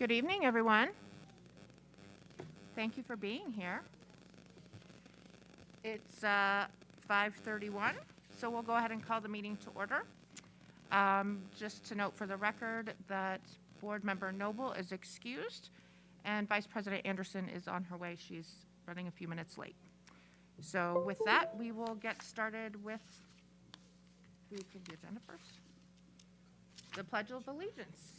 Good evening, everyone. Thank you for being here. It's 5:31, so we'll go ahead and call the meeting to order. Just to note for the record that Board Member Noble is excused and Vice President Anderson is on her way. She's running a few minutes late. So with that, we will get started with the agenda first. The Pledge of Allegiance.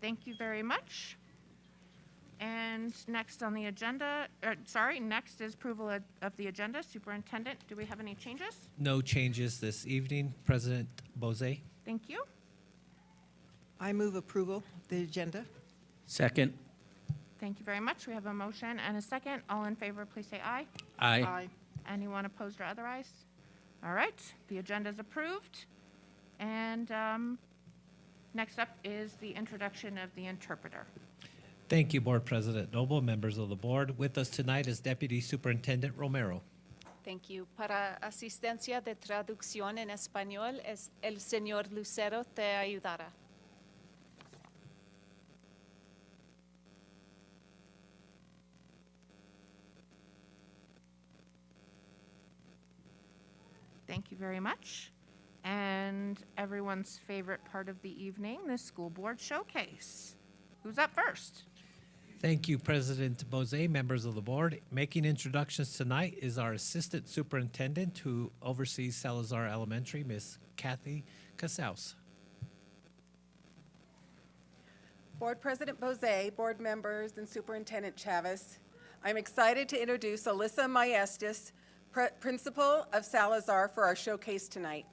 Thank you very much. And next on the agenda, next is approval of the agenda. Superintendent, do we have any changes? No changes this evening, President Bozay. Thank you. I move approval of the agenda. Second. Thank you very much. We have a motion and a second. All in favor, please say aye. Aye. Anyone opposed or otherwise? All right, the agenda is approved. And next up is the introduction of the interpreter. Thank you, Board President Noble, members of the board. With us tonight is Deputy Superintendent Romero. Thank you. Para asistencia de traducción en español, es el señor Lucero te ayudará. Thank you very much. And everyone's favorite part of the evening, the school board showcase. Who's up first? Thank you, President Bozay, members of the board. Making introductions tonight is our Assistant Superintendent who oversees Salazar Elementary, Miss Kathy Casaus. Board President Bozay, board members, and Superintendent Chavez, I'm excited to introduce Alyssa Maestas, Principal of Salazar, for our showcase tonight.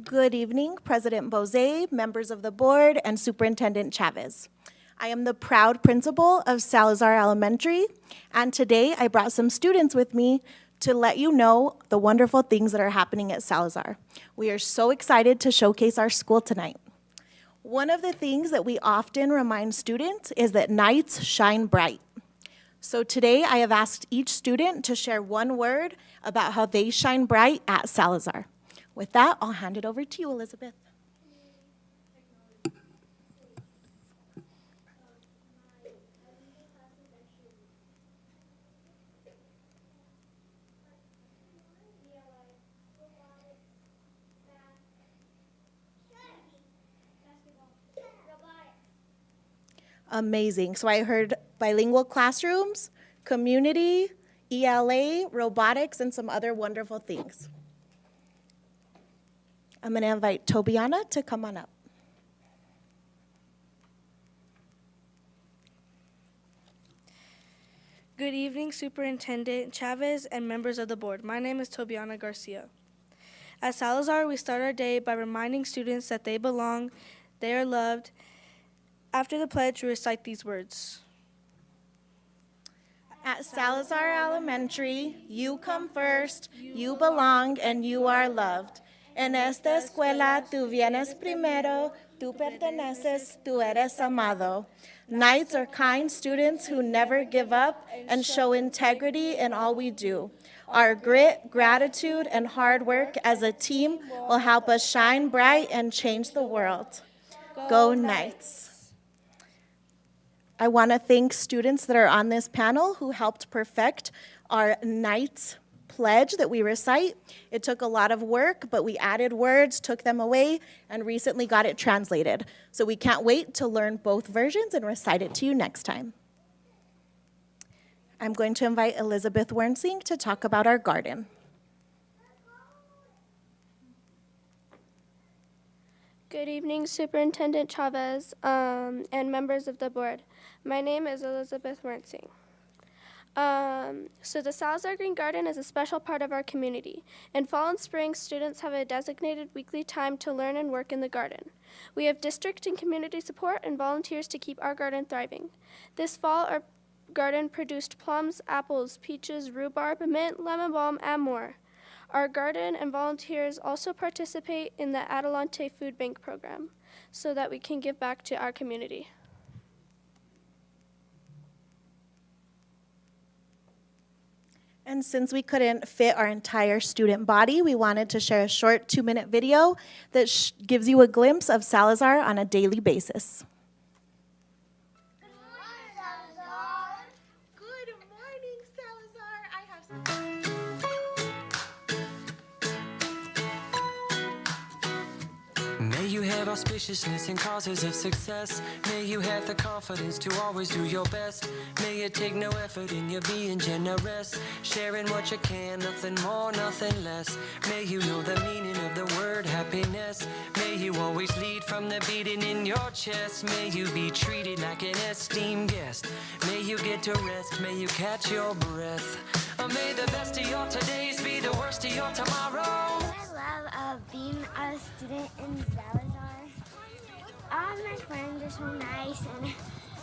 Good evening, President Bozay, members of the board, and Superintendent Chavez. I am the proud principal of Salazar Elementary, and today I brought some students with me to let you know the wonderful things that are happening at Salazar. We are so excited to showcase our school tonight. One of the things that we often remind students is that nights shine bright. So today I have asked each student to share one word about how they shine bright at Salazar. With that, I'll hand it over to you, Elizabeth. Amazing. So I heard bilingual classrooms, community, ELA, robotics, and some other wonderful things. I'm going to invite Tobiana to come on up. Good evening, Superintendent Chavez and members of the board. My name is Tobiana Garcia. At Salazar, we start our day by reminding students that they belong, they are loved. After the pledge, we recite these words. At Salazar Elementary, you come first, you belong, and you are loved. En esta escuela, tú vienes primero, tú perteneces, tú eres amado. Knights are kind students who never give up and show integrity in all we do. Our grit, gratitude, and hard work as a team will help us shine bright and change the world. Go Knights. I want to thank students that are on this panel who helped perfect our Knights pledge that we recite. It took a lot of work, but we added words, took them away, and recently got it translated. So we can't wait to learn both versions and recite it to you next time. I'm going to invite Elizabeth Wernsing to talk about our garden. Good evening, Superintendent Chavez and members of the board. My name is Elizabeth Wernsing. So the Salazar Green Garden is a special part of our community. In fall and spring, students have a designated weekly time to learn and work in the garden. We have district and community support and volunteers to keep our garden thriving. This fall, our garden produced plums, apples, peaches, rhubarb, mint, lemon balm, and more. Our garden and volunteers also participate in the Adelante Food Bank program so that we can give back to our community. And since we couldn't fit our entire student body, we wanted to share a short 2-minute video that gives you a glimpse of Salazar on a daily basis. Good morning, Salazar. I have some. May you have auspiciousness and causes of success. May you have the confidence to always do your best. May you take no effort in your being generous, sharing what you can, nothing more, nothing less. May you know the meaning of the word happiness. May you always lead from the beating in your chest. May you be treated like an esteemed guest. May you get to rest, may you catch your breath. May the best of your todays be the worst of your tomorrow. I love being a student in Salazar. All my friends are so nice, and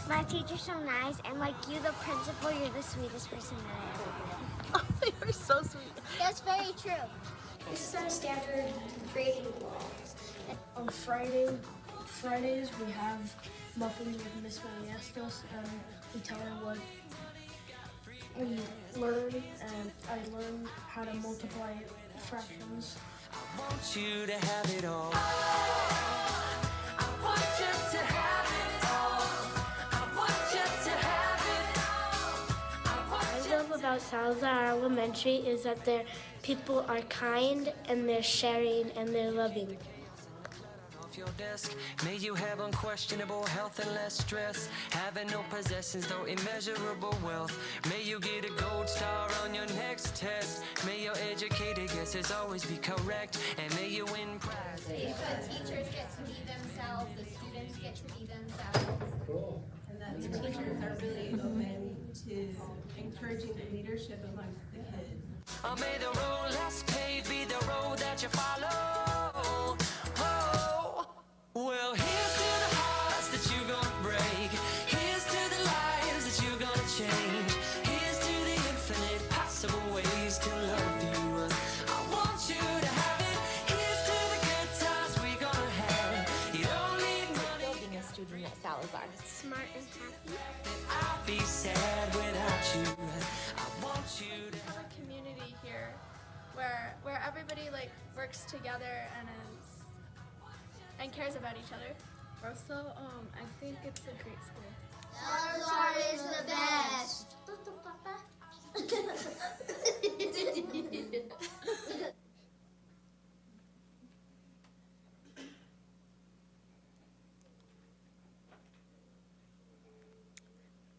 my teacher's so nice, and like you, the principal, you're the sweetest person that I ever met. Oh, you're so sweet. That's very true. This is our standard grading walls. On Fridays we have muffins with Miss Maniestos, and we tell her what we learn, and I learned how to multiply fractions. I want you to have it all. I want you to have it all. I want you to have it all. What I love about Salazar Elementary is that their people are kind and they're sharing and they're loving. Your desk. May you have unquestionable health and less stress. Having no possessions, though immeasurable wealth. May you get a gold star on your next test. May your educated guesses always be correct. And may you win prizes. The teachers get to be themselves, the students get to be themselves. Cool. And that the teachers are really open to encouraging the leadership amongst the kids. May the road less paved be the road that you follow. Well, here's to the hearts that you're gonna break. Here's to the lives that you're gonna change. Here's to the infinite possible ways to love you. I want you to have it. Here's to the good times we're gonna have. You don't need money. Being a student at Salazar. Smart and happy. I'll be sad without you. I want you to have a community here where everybody like works together and cares about each other. Also, I think it's a great school. Salazar is the best.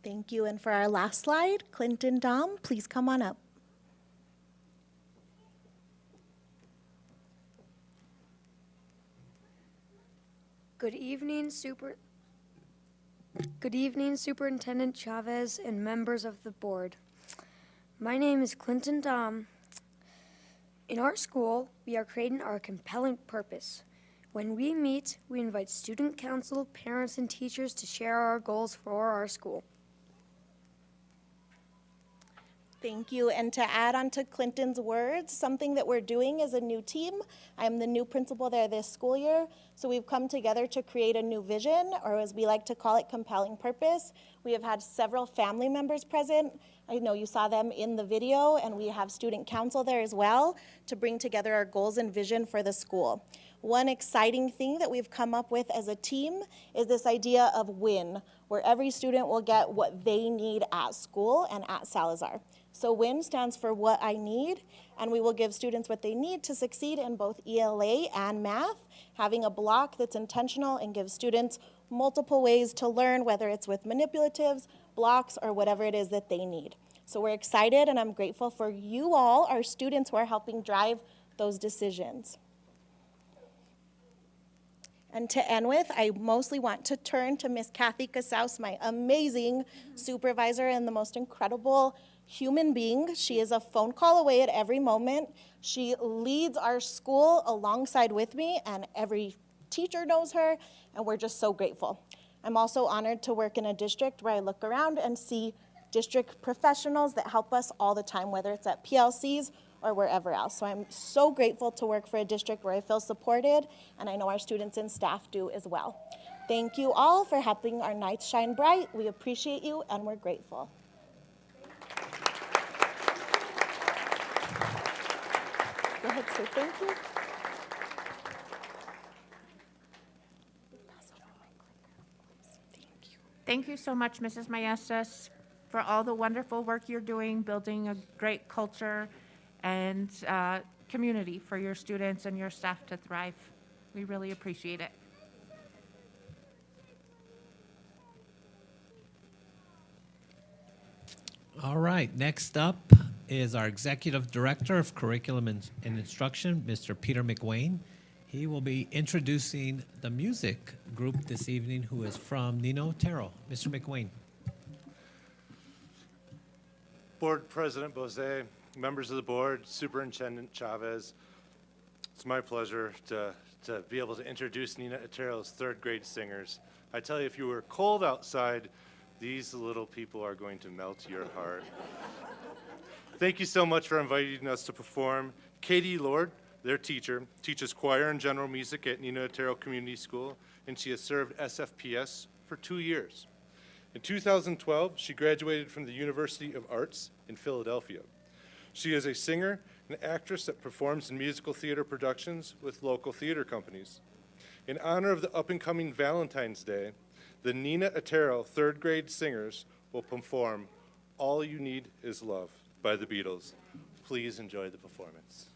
Thank you. And for our last slide, Clinton Dom, please come on up. Good evening, Superintendent Chavez and members of the board. My name is Clinton Dom. In our school, we are creating our compelling purpose. When we meet, we invite student council, parents, and teachers to share our goals for our school. Thank you. And to add on to Clinton's words, something that we're doing is a new team. I'm the new principal there this school year. So we've come together to create a new vision, or as we like to call it, compelling purpose. We have had several family members present. I know you saw them in the video, and we have student council there as well to bring together our goals and vision for the school. One exciting thing that we've come up with as a team is this idea of WIN, where every student will get what they need at school and at Salazar. So WIN stands for what I need, and we will give students what they need to succeed in both ELA and math, having a block that's intentional and gives students multiple ways to learn, whether it's with manipulatives, blocks, or whatever it is that they need. So we're excited, and I'm grateful for you all, our students, who are helping drive those decisions. And to end with, I mostly want to turn to Miss Kathy Casaus, my amazing supervisor and the most incredible human being. She is a phone call away at every moment. She leads our school alongside with me, and every teacher knows her, and we're just so grateful. I'm also honored to work in a district where I look around and see district professionals that help us all the time, whether it's at PLCs or wherever else. So I'm so grateful to work for a district where I feel supported, and I know our students and staff do as well. Thank you all for helping our nights shine bright. We appreciate you, and we're grateful. Go ahead, sir. Thank you. Thank you so much, Mrs. Maestas, for all the wonderful work you're doing, building a great culture and community for your students and your staff to thrive. We really appreciate it. All right, next up is our Executive Director of Curriculum and Instruction, Mr. Peter McWayne. He will be introducing the music group this evening, who is from Nino Otero. Mr. McWayne. Board President Bose, members of the board, Superintendent Chavez, it's my pleasure to be able to introduce Nino Otero's third grade singers. I tell you, if you were cold outside, these little people are going to melt your heart. Thank you so much for inviting us to perform. Katie Lord, their teacher, teaches choir and general music at Nino Otero Community School, and she has served SFPS for 2 years. In 2012, she graduated from the University of Arts in Philadelphia. She is a singer and actress that performs in musical theater productions with local theater companies. In honor of the up-and-coming Valentine's Day, the Nino Otero third grade singers will perform All You Need Is Love by the Beatles. Please enjoy the performance.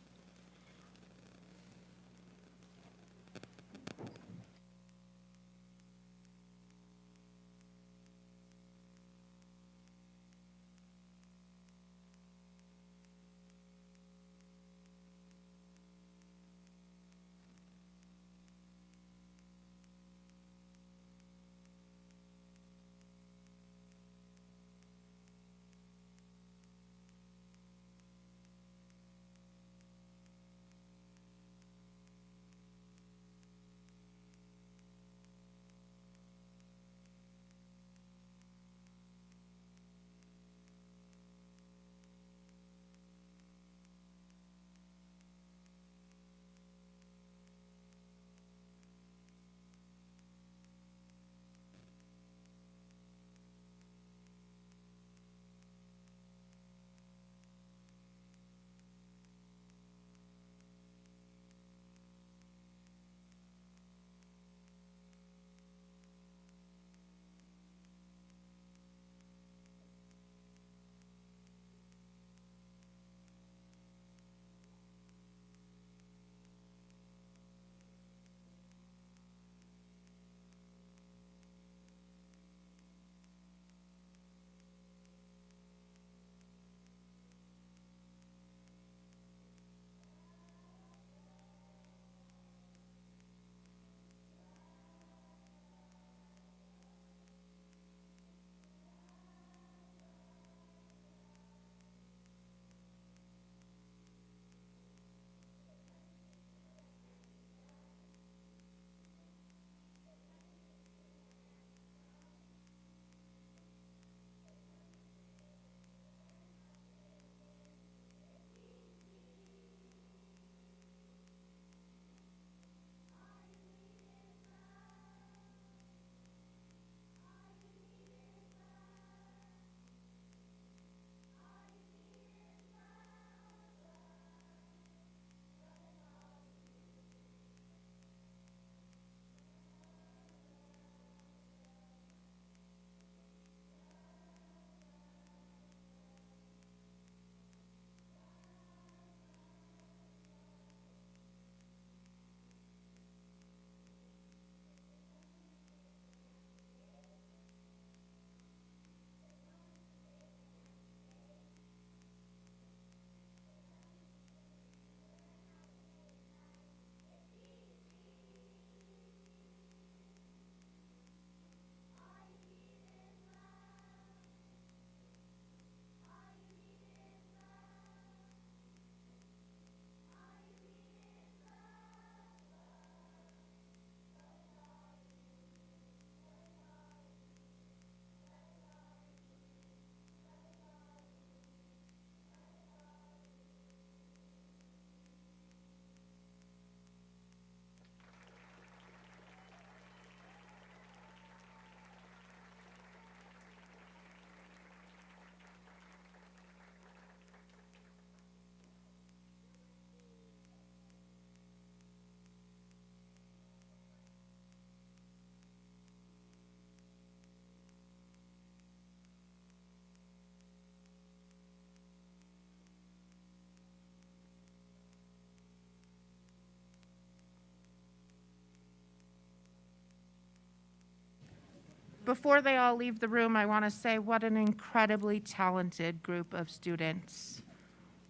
Before they all leave the room, I want to say what an incredibly talented group of students.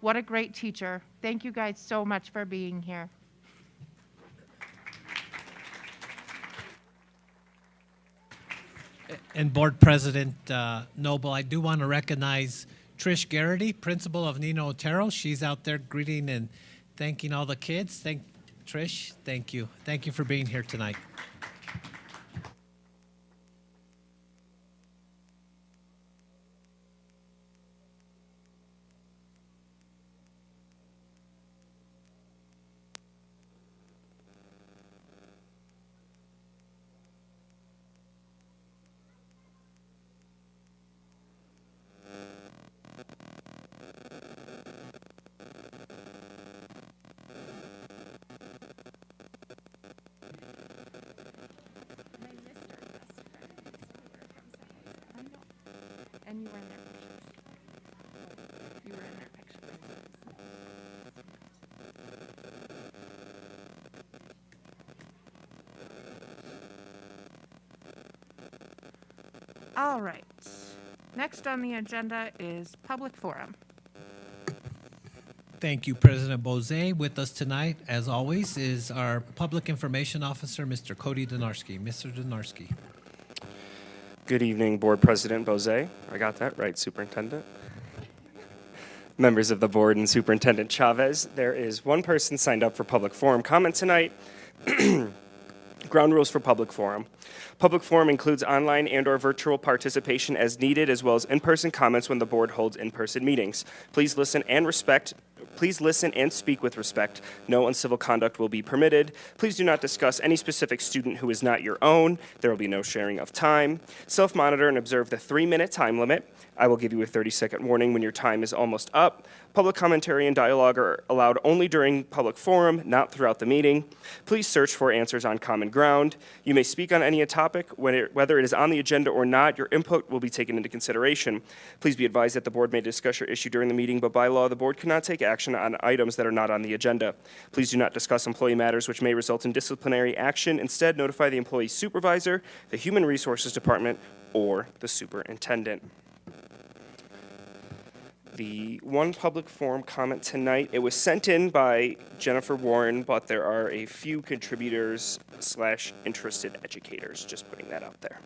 What a great teacher. Thank you guys so much for being here. And Board President Noble, I do want to recognize Trish Garrity, principal of Nino Otero. She's out there greeting and thanking all the kids. Trish, thank you. Thank you for being here tonight. And you were in their pictures. You were in their pictures. All right. Next on the agenda is public forum. Thank you, President Bozay. With us tonight, as always, is our Public Information Officer, Mr. Cody Donarski. Mr. Donarski. Good evening, Board President Bozay. I got that right, Superintendent. Members of the board and Superintendent Chavez, there is one person signed up for public forum comment tonight. Ground rules for public forum. Public forum includes online and/or virtual participation as needed, as well as in-person comments when the board holds in-person meetings. Please listen and speak with respect. No uncivil conduct will be permitted. Please do not discuss any specific student who is not your own. There will be no sharing of time. Self-monitor and observe the 3-minute time limit. I will give you a 30-second warning when your time is almost up. Public commentary and dialogue are allowed only during public forum, not throughout the meeting. Please search for answers on common ground. You may speak on any topic, whether it is on the agenda or not. Your input will be taken into consideration. Please be advised that the board may discuss your issue during the meeting, but by law, the board cannot take action on items that are not on the agenda. Please do not discuss employee matters which may result in disciplinary action. Instead, notify the employee's supervisor, the Human Resources Department, or the superintendent. The one public forum comment tonight, it was sent in by Jennifer Warren, but there are a few contributors / interested educators, just putting that out there.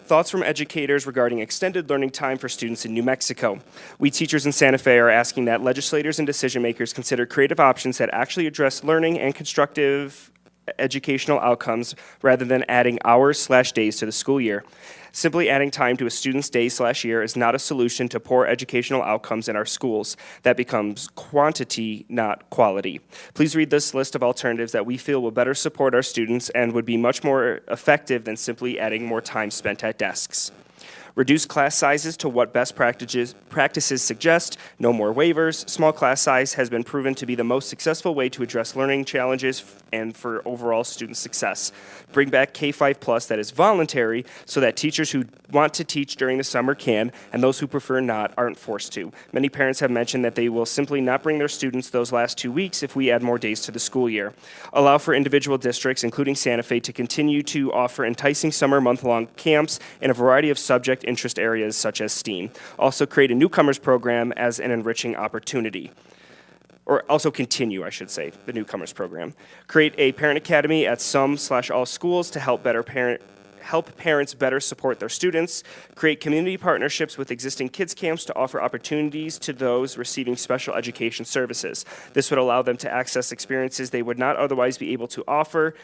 Thoughts from educators regarding extended learning time for students in New Mexico. We teachers in Santa Fe are asking that legislators and decision makers consider creative options that actually address learning and constructive educational outcomes rather than adding hours / days to the school year. Simply adding time to a student's day / year is not a solution to poor educational outcomes in our schools. That becomes quantity, not quality. Please read this list of alternatives that we feel will better support our students and would be much more effective than simply adding more time spent at desks. Reduce class sizes to what best practices suggest. No more waivers. Small class size has been proven to be the most successful way to address learning challenges and for overall student success. Bring back K-5+, that is voluntary, so that teachers who want to teach during the summer can, and those who prefer not aren't forced to. Many parents have mentioned that they will simply not bring their students those last 2 weeks if we add more days to the school year. Allow for individual districts, including Santa Fe, to continue to offer enticing summer month-long camps in a variety of subject interest areas such as STEAM. Also create a newcomers program as an enriching opportunity. Or also continue, I should say, the newcomers program. Create a parent academy at some / all schools to help parents better support their students. Create community partnerships with existing kids camps to offer opportunities to those receiving special education services. This would allow them to access experiences they would not otherwise be able to offer,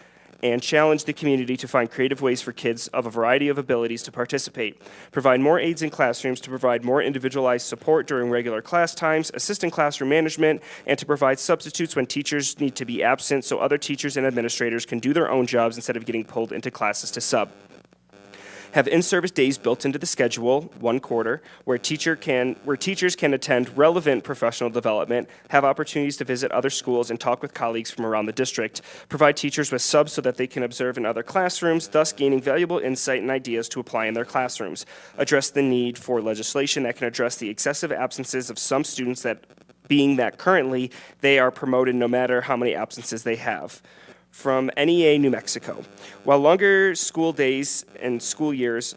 and challenge the community to find creative ways for kids of a variety of abilities to participate. Provide more aides in classrooms to provide more individualized support during regular class times, assist in classroom management, and to provide substitutes when teachers need to be absent so other teachers and administrators can do their own jobs instead of getting pulled into classes to sub. Have in-service days built into the schedule, 1 quarter, where teachers can attend relevant professional development, have opportunities to visit other schools and talk with colleagues from around the district. Provide teachers with subs so that they can observe in other classrooms, thus gaining valuable insight and ideas to apply in their classrooms. Address the need for legislation that can address the excessive absences of some students, that being that currently they are promoted no matter how many absences they have. from NEA New Mexico. While longer school days and school years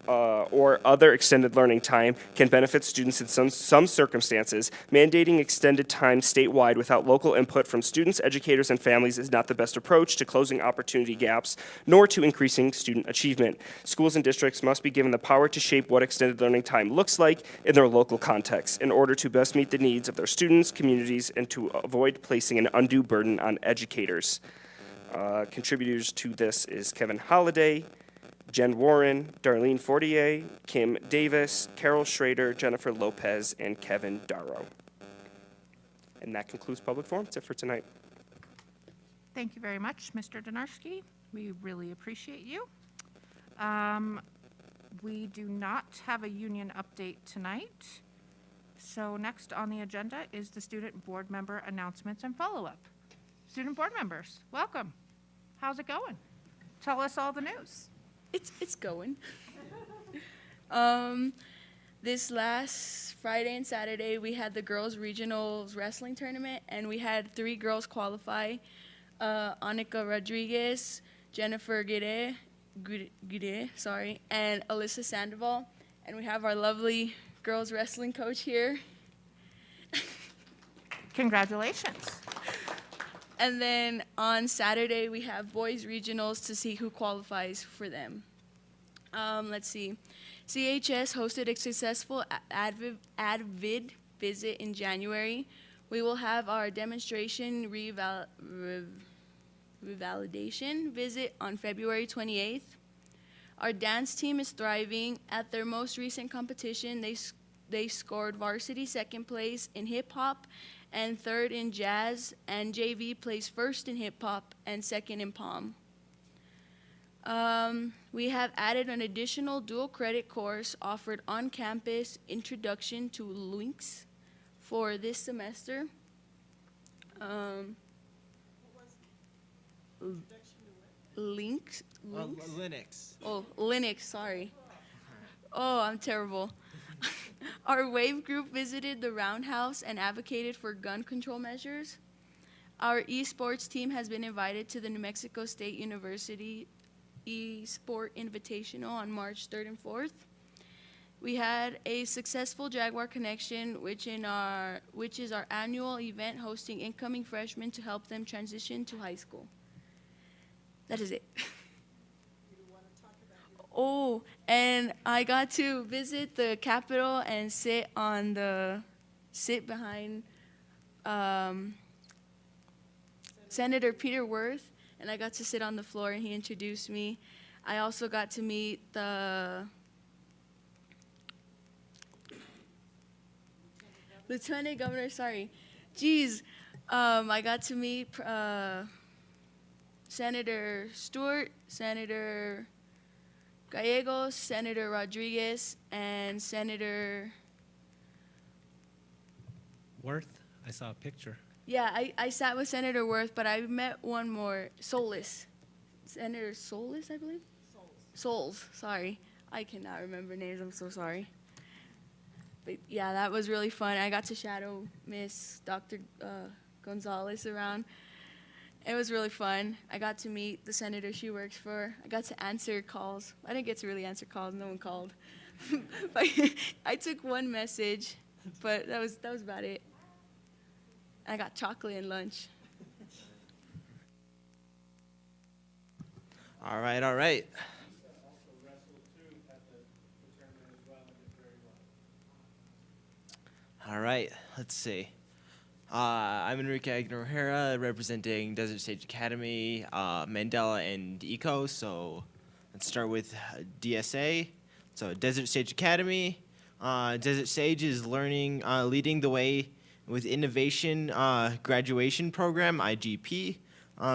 or other extended learning time can benefit students in some circumstances, mandating extended time statewide without local input from students, educators, and families is not the best approach to closing opportunity gaps, nor to increasing student achievement. Schools and districts must be given the power to shape what extended learning time looks like in their local context in order to best meet the needs of their students, communities, and to avoid placing an undue burden on educators. Contributors to this is Kevin Holliday, Jen Warren, Darlene Fortier, Kim Davis, Carol Schrader, Jennifer Lopez, and Kevin Darrow. And that concludes public forum. That's it for tonight. Thank you very much, Mr. Donarski. We really appreciate you. We do not have a union update tonight. So next on the agenda is the student board member announcements and follow-up. Student board members, welcome. How's it going? Tell us all the news. It's going. This last Friday and Saturday, we had the girls' regionals wrestling tournament, and we had 3 girls qualify: Annika Rodriguez, Jennifer Guide, and Alyssa Sandoval. And we have our lovely girls' wrestling coach here. Congratulations. And then on Saturday, we have boys regionals to see who qualifies for them. Let's see. CHS hosted a successful ADVID visit in January. We will have our demonstration revalidation visit on February 28th. Our dance team is thriving. At their most recent competition, they scored varsity second place in hip hop and third in jazz, and JV placed first in hip hop and second in pom. We have added an additional dual credit course offered on campus, Introduction to Linux, for this semester. Linux? Linux. Oh, Linux, sorry. Oh, I'm terrible. Our WAVE group visited the Roundhouse and advocated for gun control measures. Our esports team has been invited to the New Mexico State University eSport Invitational on March 3rd and 4th. We had a successful Jaguar Connection, which is our annual event hosting incoming freshmen to help them transition to high school. That is it. Oh, and I got to visit the Capitol and sit behind Senator Peter Wirth, and I got to sit on the floor and he introduced me. I also got to meet the Lieutenant Governor, sorry. Geez, I got to meet Senator Stewart, Senator Gallegos, Senator Rodriguez, and Senator Worth? I saw a picture. Yeah, I sat with Senator Wirth, but I met one more, Solis. Senator Solis, I believe? Souls, sorry. I cannot remember names, I'm so sorry. But yeah, that was really fun. I got to shadow Miss Dr. Gonzalez around. It was really fun. I got to meet the senator she works for. I got to answer calls. I didn't get to really answer calls, no one called. But I took one message, but that was about it. I got chocolate and lunch. All right, all right. All right, let's see. I'm Enrique Aguilar-O'Hara, representing Desert Sage Academy, Mandela, and ECO. So let's start with DSA. So Desert Sage Academy. Desert Sage is leading the way with Innovation Graduation Program, IGP,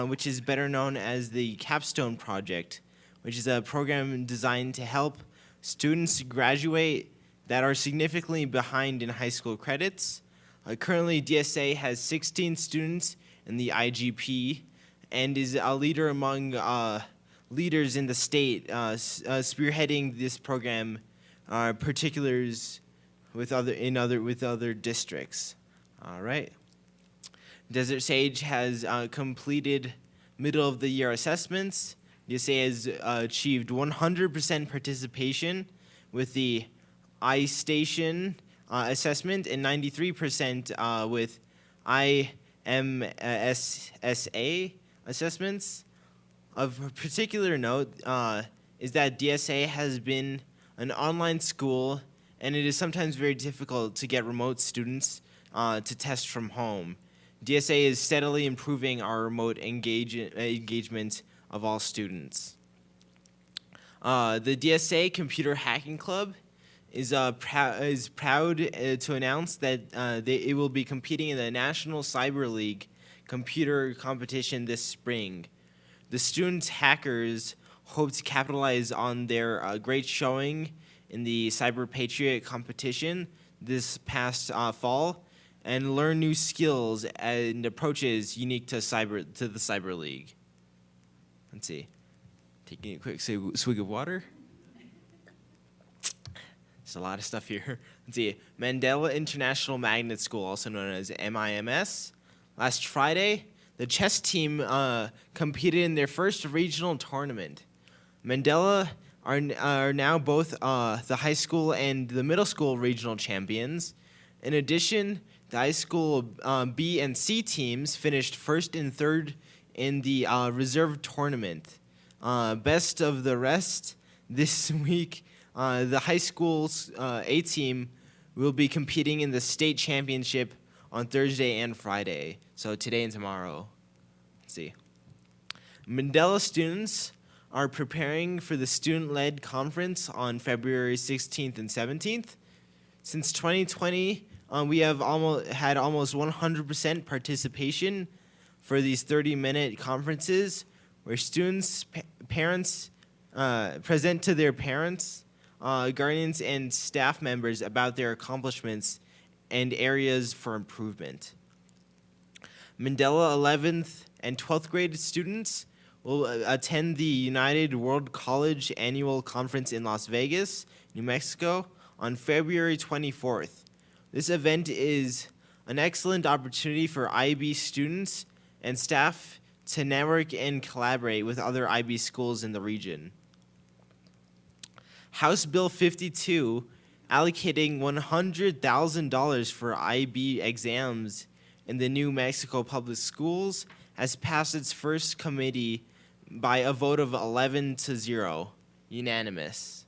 which is better known as the Capstone Project, which is a program designed to help students graduate that are significantly behind in high school credits. Currently, DSA has 16 students in the IGP and is a leader among leaders in the state, spearheading this program, particulars with other districts. All right. Desert Sage has completed middle of the year assessments. DSA has achieved 100% participation with the iStation assessment and 93% with IMSSA assessments. Of particular note is that DSA has been an online school, and it is sometimes very difficult to get remote students to test from home. DSA is steadily improving our remote engagement of all students. The DSA Computer Hacking Club is proud to announce that it will be competing in the National Cyber League computer competition this spring. The student hackers hope to capitalize on their great showing in the Cyber Patriot competition this past fall and learn new skills and approaches unique to the Cyber League. Let's see. Taking a quick swig of water. There's a lot of stuff here. Let's see. Mandela International Magnet School, also known as MIMS. Last Friday, the chess team competed in their first regional tournament. Mandela are now both the high school and the middle school regional champions. In addition, the high school B and C teams finished first and third in the reserve tournament. Best of the rest, this week, the high school's A team will be competing in the state championship on Thursday and Friday, so today and tomorrow. Let's see. Mandela students are preparing for the student-led conference on February 16th and 17th. Since 2020, we have had almost 100% participation for these 30-minute conferences where students, parents present to their parents, guardians, and staff members about their accomplishments and areas for improvement. Mandela 11th and 12th grade students will attend the United World College Annual Conference in Las Vegas, New Mexico, on February 24th. This event is an excellent opportunity for IB students and staff to network and collaborate with other IB schools in the region. House Bill 52, allocating $100,000 for IB exams in the New Mexico public schools, has passed its first committee by a vote of 11-0, unanimous.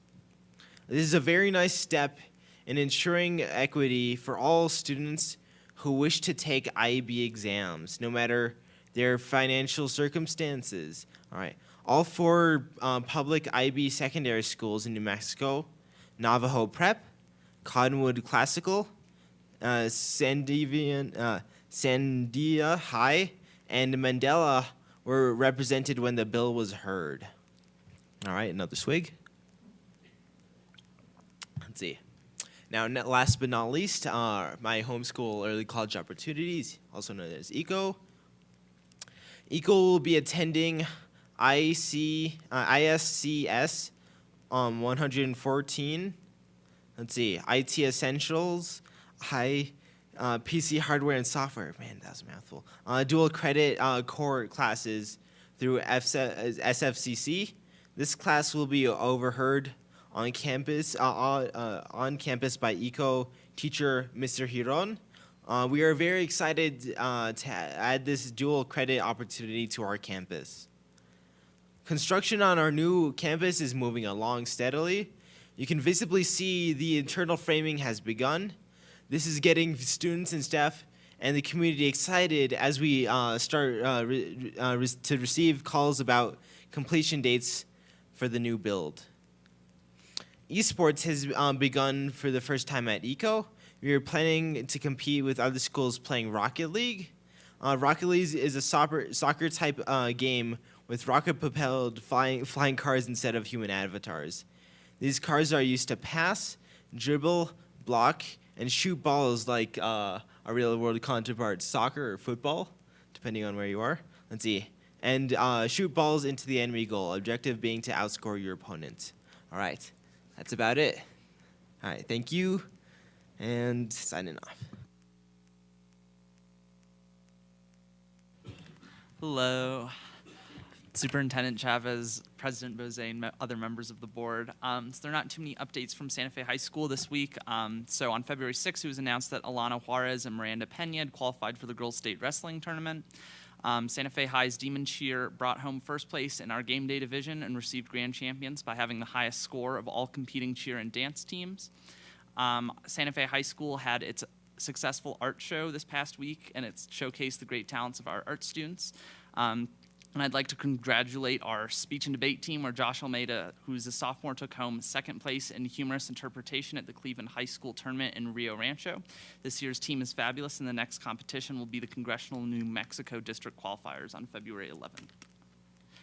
This is a very nice step in ensuring equity for all students who wish to take IB exams, no matter their financial circumstances. All right. All four public IB secondary schools in New Mexico, Navajo Prep, Cottonwood Classical, Sandia High, and Mandela were represented when the bill was heard. All right, another swig. Let's see. Now, last but not least, my homeschool early college opportunities, also known as ECO. ECO will be attending ISCS 114. Let's see, IT Essentials, high PC hardware and software. Man, that was a mouthful. Dual credit core classes through SFCC. This class will be overheard on campus by ECO teacher Mr. Hiron. We are very excited to add this dual credit opportunity to our campus. Construction on our new campus is moving along steadily. You can visibly see the internal framing has begun. This is getting students and staff and the community excited as we start to receive calls about completion dates for the new build. Esports has begun for the first time at ECO. We are planning to compete with other schools playing Rocket League. Rocket League is a soccer type game with rocket-propelled flying cars instead of human avatars. These cars are used to pass, dribble, block, and shoot balls like our real-world counterpart, soccer or football, depending on where you are. Let's see. And shoot balls into the enemy goal, objective being to outscore your opponent. All right. That's about it. All right. Thank you. And signing off. Hello. Superintendent Chavez, President Bose, and other members of the board. So there are not too many updates from Santa Fe High School this week. So on February 6th, it was announced that Alana Juarez and Miranda Pena had qualified for the girls' state wrestling tournament. Santa Fe High's Demon Cheer brought home first place in our game day division and received grand champions by having the highest score of all competing cheer and dance teams. Santa Fe High School had its successful art show this past week, and it's showcased the great talents of our art students. And I'd like to congratulate our speech and debate team, where Josh Almeida, who's a sophomore, took home second place in humorous interpretation at the Cleveland High School tournament in Rio Rancho. This year's team is fabulous, and the next competition will be the Congressional New Mexico District qualifiers on February 11th.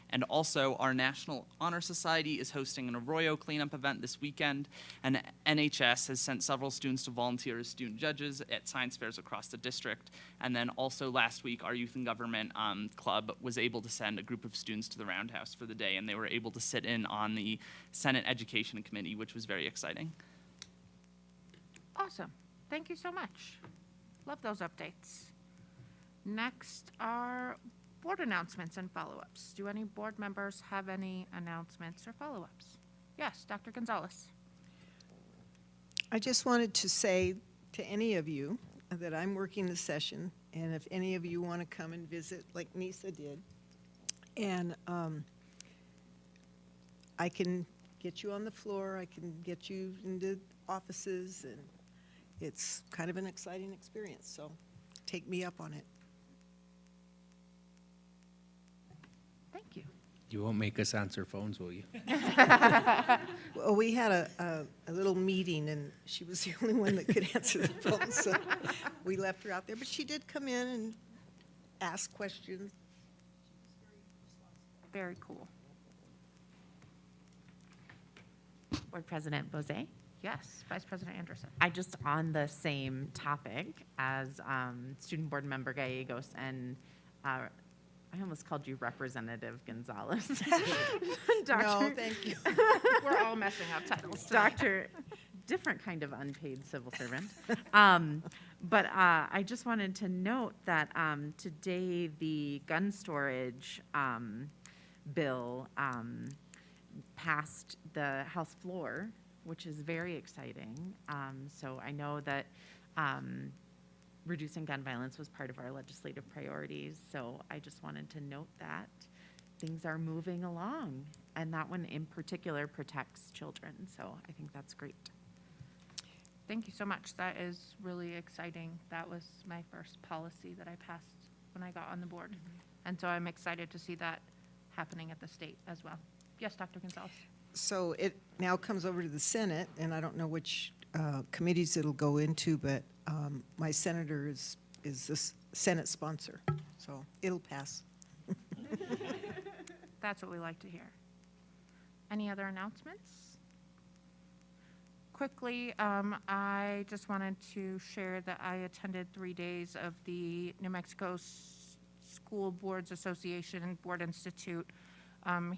And also, our National Honor Society is hosting an Arroyo cleanup event this weekend, and NHS has sent several students to volunteer as student judges at science fairs across the district. And then also last week, our Youth and Government Club was able to send a group of students to the Roundhouse for the day, and they were able to sit in on the Senate Education Committee, which was very exciting. Awesome. Thank you so much. Love those updates. Next are board announcements and follow-ups. Do any board members have any announcements or follow-ups? Yes, Dr. Gonzalez. I just wanted to say to any of you that I'm working the session, and if any of you want to come and visit like Nisa did, and I can get you on the floor, I can get you into offices, and it's kind of an exciting experience, so take me up on it. Thank you. You won't make us answer phones, will you? Well, we had a little meeting, and she was the only one that could answer the phone, so we left her out there. But she did come in and ask questions. Very cool. Board President Bose? Yes, Vice President Anderson. I just, on the same topic as Student Board Member Gallegos, and I almost called you Representative Gonzalez. No, thank you. We're all messing up titles. Dr. Different kind of unpaid civil servant. But I just wanted to note that today the gun storage bill passed the House floor, which is very exciting. So I know that reducing gun violence was part of our legislative priorities, so I just wanted to note that things are moving along, and that one in particular protects children, so I think that's great. Thank you so much. That is really exciting. That was my first policy that I passed when I got on the board, and so I'm excited to see that happening at the state as well. Yes, Dr. Gonzalez. So it now comes over to the Senate, and I don't know which committees it'll go into, but my senator is this Senate sponsor, so it'll pass. That's what we like to hear. Any other announcements? Quickly, I just wanted to share that I attended 3 days of the New Mexico School Boards Association Board Institute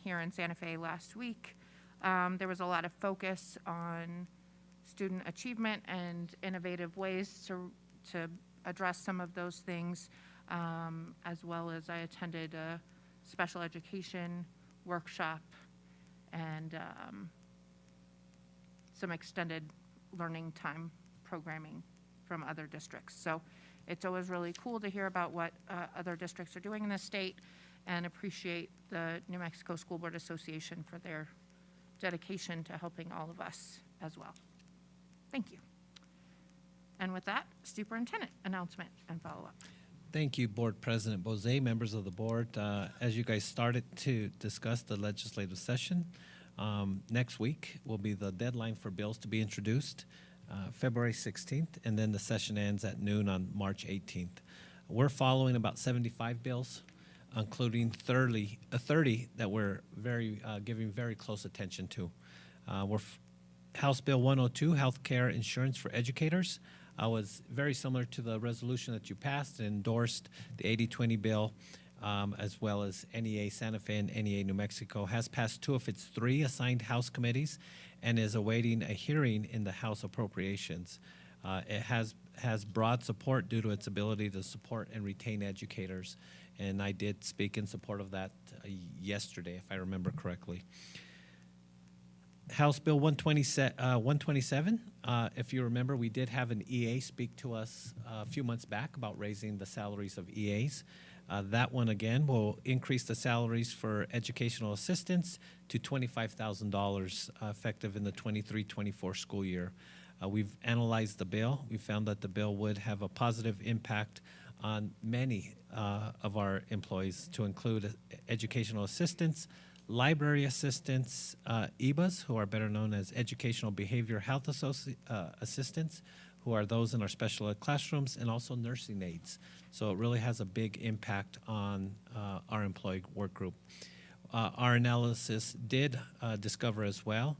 here in Santa Fe last week. There was a lot of focus on student achievement and innovative ways to address some of those things, as well as I attended a special education workshop and some extended learning time programming from other districts. So it's always really cool to hear about what other districts are doing in the state, and appreciate the New Mexico School Board Association for their dedication to helping all of us as well. Thank you. And with that, superintendent announcement and follow-up. Thank you, Board President Bose, members of the board. As you guys started to discuss the legislative session, next week will be the deadline for bills to be introduced, February 16th, and then the session ends at noon on March 18th. We're following about 75 bills, including 30 that we're giving very close attention to. House Bill 102, Healthcare Insurance for Educators, was very similar to the resolution that you passed and endorsed. The 80-20 bill, as well as NEA Santa Fe and NEA New Mexico, has passed 2 of its 3 assigned House committees and is awaiting a hearing in the House Appropriations. It has has broad support due to its ability to support and retain educators. And I did speak in support of that yesterday, if I remember correctly. House Bill 127, if you remember, we did have an EA speak to us a few months back about raising the salaries of EAs. That one, again, will increase the salaries for educational assistants to $25,000 effective in the 23-24 school year. We've analyzed the bill. We found that the bill would have a positive impact on many of our employees, to include educational assistants, library assistants, EBAs, who are better known as Educational Behavior Health Assistants, who are those in our special ed classrooms, and also nursing aides. So it really has a big impact on our employee work group. Our analysis did discover as well,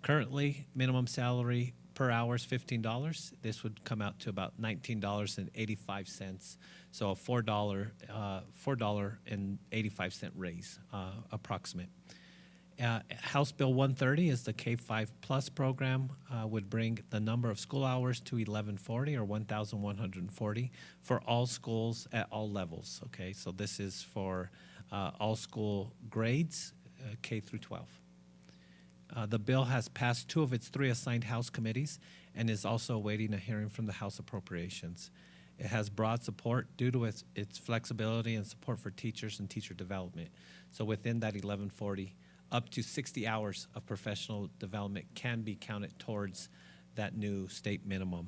currently minimum salary per hour is $15. This would come out to about $19.85. So a $4.85 raise, approximate. House Bill 130 is the K-5 Plus program, would bring the number of school hours to 1140 or 1,140 for all schools at all levels. Okay, so this is for all school grades, K through 12. The bill has passed 2 of its 3 assigned House committees and is also awaiting a hearing from the House Appropriations. It has broad support due to its flexibility and support for teachers and teacher development. So within that 1140, up to 60 hours of professional development can be counted towards that new state minimum.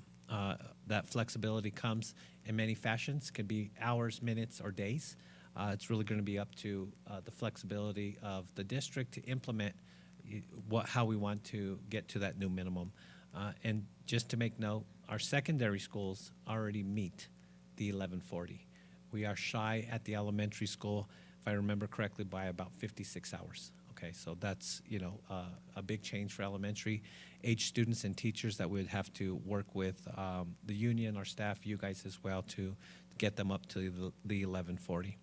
That flexibility comes in many fashions, can be hours, minutes, or days. It's really going to be up to the flexibility of the district to implement how we want to get to that new minimum. And just to make note, our secondary schools already meet the 1140. We are shy at the elementary school, if I remember correctly, by about 56 hours. Okay, so that's, you know, a big change for elementary age students and teachers that we'd have to work with the union, our staff, you guys as well, to get them up to the 1140.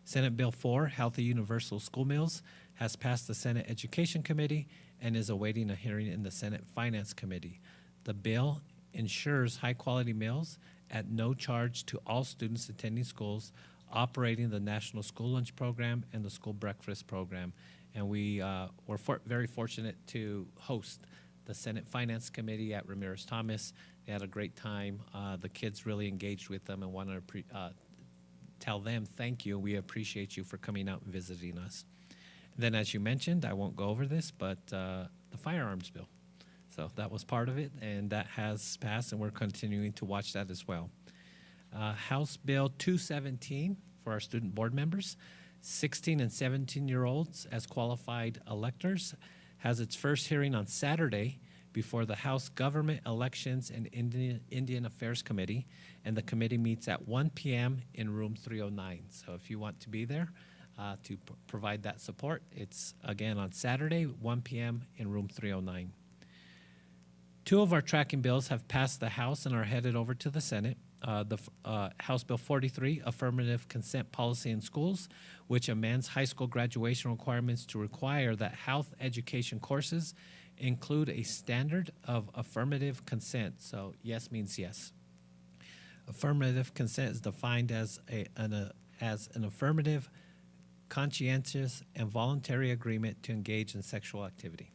Senate Bill 4, Healthy Universal School Meals, has passed the Senate Education Committee and is awaiting a hearing in the Senate Finance Committee. The bill ensures high-quality meals at no charge to all students attending schools operating the National School Lunch Program and the School Breakfast Program. And we were very fortunate to host the Senate Finance Committee at Ramirez Thomas. They had a great time. The kids really engaged with them and wanted to tell them thank you. We appreciate you for coming out and visiting us. Then, as you mentioned, I won't go over this, but the firearms bill. So that was part of it, and that has passed, and we're continuing to watch that as well. House Bill 217 for our student board members, 16 and 17-year-olds as qualified electors, has its first hearing on Saturday before the House Government Elections and Indian Affairs Committee, and the committee meets at 1 p.m. in room 309. So if you want to be there to provide that support, it's again on Saturday, 1 p.m. in room 309. 2 of our tracking bills have passed the House and are headed over to the Senate. The House Bill 43, Affirmative Consent Policy in Schools, which amends high school graduation requirements to require that health education courses include a standard of affirmative consent. So yes means yes. Affirmative consent is defined as an affirmative, conscientious, and voluntary agreement to engage in sexual activity.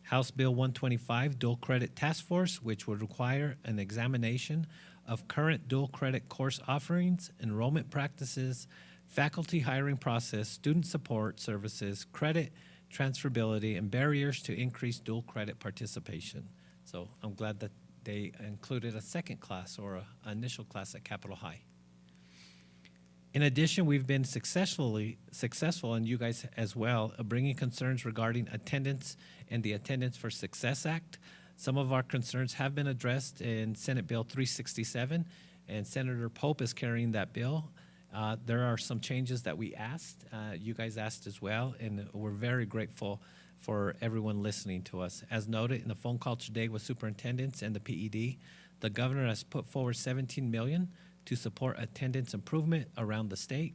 House Bill 125, Dual Credit Task Force, which would require an examination of current dual credit course offerings, enrollment practices, faculty hiring process, student support services, credit transferability, and barriers to increase dual credit participation. So I'm glad that they included a second class or an initial class at Capitol High. In addition, we've been successful, and you guys as well, bringing concerns regarding attendance and the Attendance for Success Act. Some of our concerns have been addressed in Senate Bill 367, and Senator Pope is carrying that bill. There are some changes that we asked, you guys asked as well, and we're very grateful for everyone listening to us. As noted in the phone call today with superintendents and the PED, the governor has put forward $17 million to support attendance improvement around the state.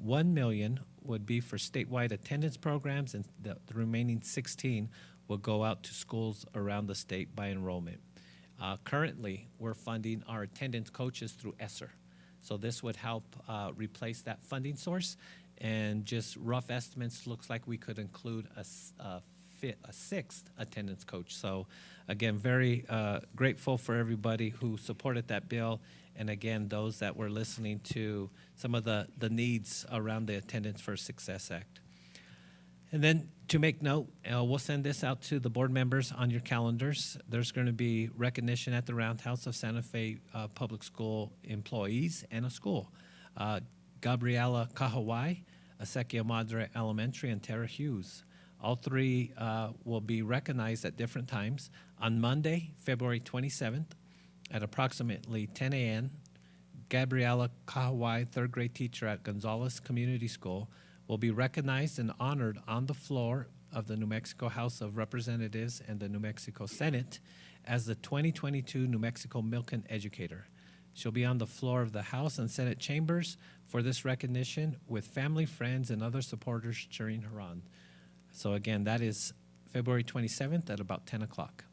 $1 million would be for statewide attendance programs, and the remaining 16 will go out to schools around the state by enrollment. Currently, we're funding our attendance coaches through ESSER. So this would help replace that funding source. And just rough estimates, looks like we could include a sixth attendance coach. So again, very grateful for everybody who supported that bill. And again, those that were listening to some of the needs around the Attendance for Success Act. And then to make note, we'll send this out to the board members on your calendars. There's going to be recognition at the Roundhouse of Santa Fe Public School employees and a school. Gabriela Kahawai, Acequia Madre Elementary, and Tara Hughes. All three will be recognized at different times. On Monday, February 27th, at approximately 10 a.m., Gabriela Kahawai, third grade teacher at Gonzales Community School, will be recognized and honored on the floor of the New Mexico House of Representatives and the New Mexico Senate as the 2022 New Mexico Milken Educator. She'll be on the floor of the House and Senate chambers for this recognition with family, friends, and other supporters cheering her on. So again, that is February 27th at about 10 o'clock.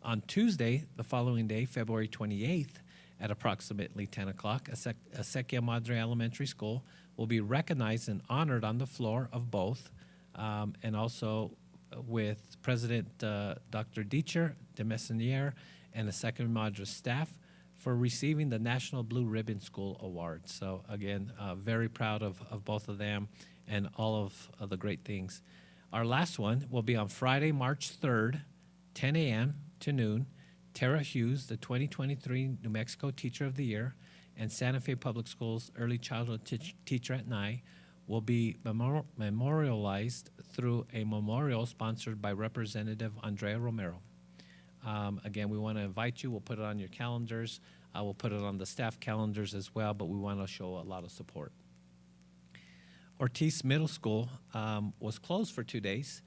On Tuesday, the following day, February 28th, at approximately 10 o'clock, Acequia Madre Elementary School will be recognized and honored on the floor of both, and also with President Dr. Dietcher, de Messonnier, and the Acequia Madre staff for receiving the National Blue Ribbon School Award. So again, very proud of both of them and all of the great things. Our last one will be on Friday, March 3rd, 10 a.m. to noon. Tara Hughes, the 2023 New Mexico Teacher of the Year and Santa Fe Public Schools Early Childhood Teacher at NIE, will be memorialized through a memorial sponsored by Representative Andrea Romero. Again, we want to invite you. We'll put it on your calendars. We'll put it on the staff calendars as well, but we want to show a lot of support. Ortiz Middle School was closed for 2 days,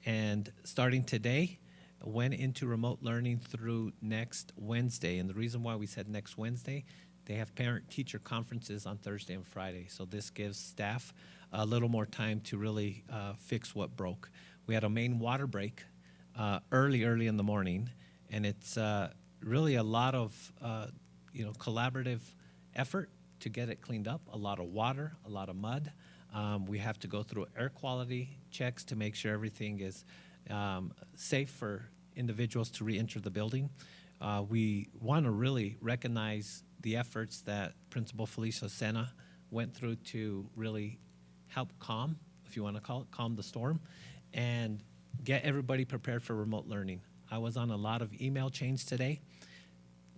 and starting today, went into remote learning through next Wednesday. And the reason why we said next Wednesday, they have parent-teacher conferences on Thursday and Friday. So this gives staff a little more time to really fix what broke. We had a main water break early in the morning, and it's really a lot of collaborative effort to get it cleaned up. A lot of water, a lot of mud. We have to go through air quality checks to make sure everything is safe for individuals to re-enter the building. We want to really recognize the efforts that Principal Felicia Sena went through to really help calm, if you want to call it, calm the storm, and get everybody prepared for remote learning. I was on a lot of email chains today.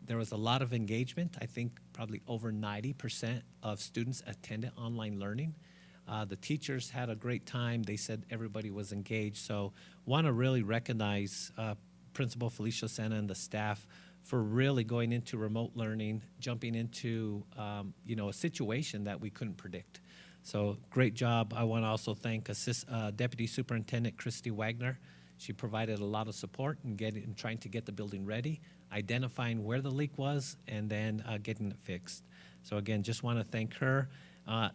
There was a lot of engagement. I think probably over 90% of students attended online learning. The teachers had a great time. They said everybody was engaged. So want to really recognize Principal Felicia Sena and the staff for really going into remote learning, jumping into a situation that we couldn't predict. So great job. I want to also thank Deputy Superintendent Christy Wagner. She provided a lot of support in trying to get the building ready, identifying where the leak was, and then getting it fixed. So again, just want to thank her.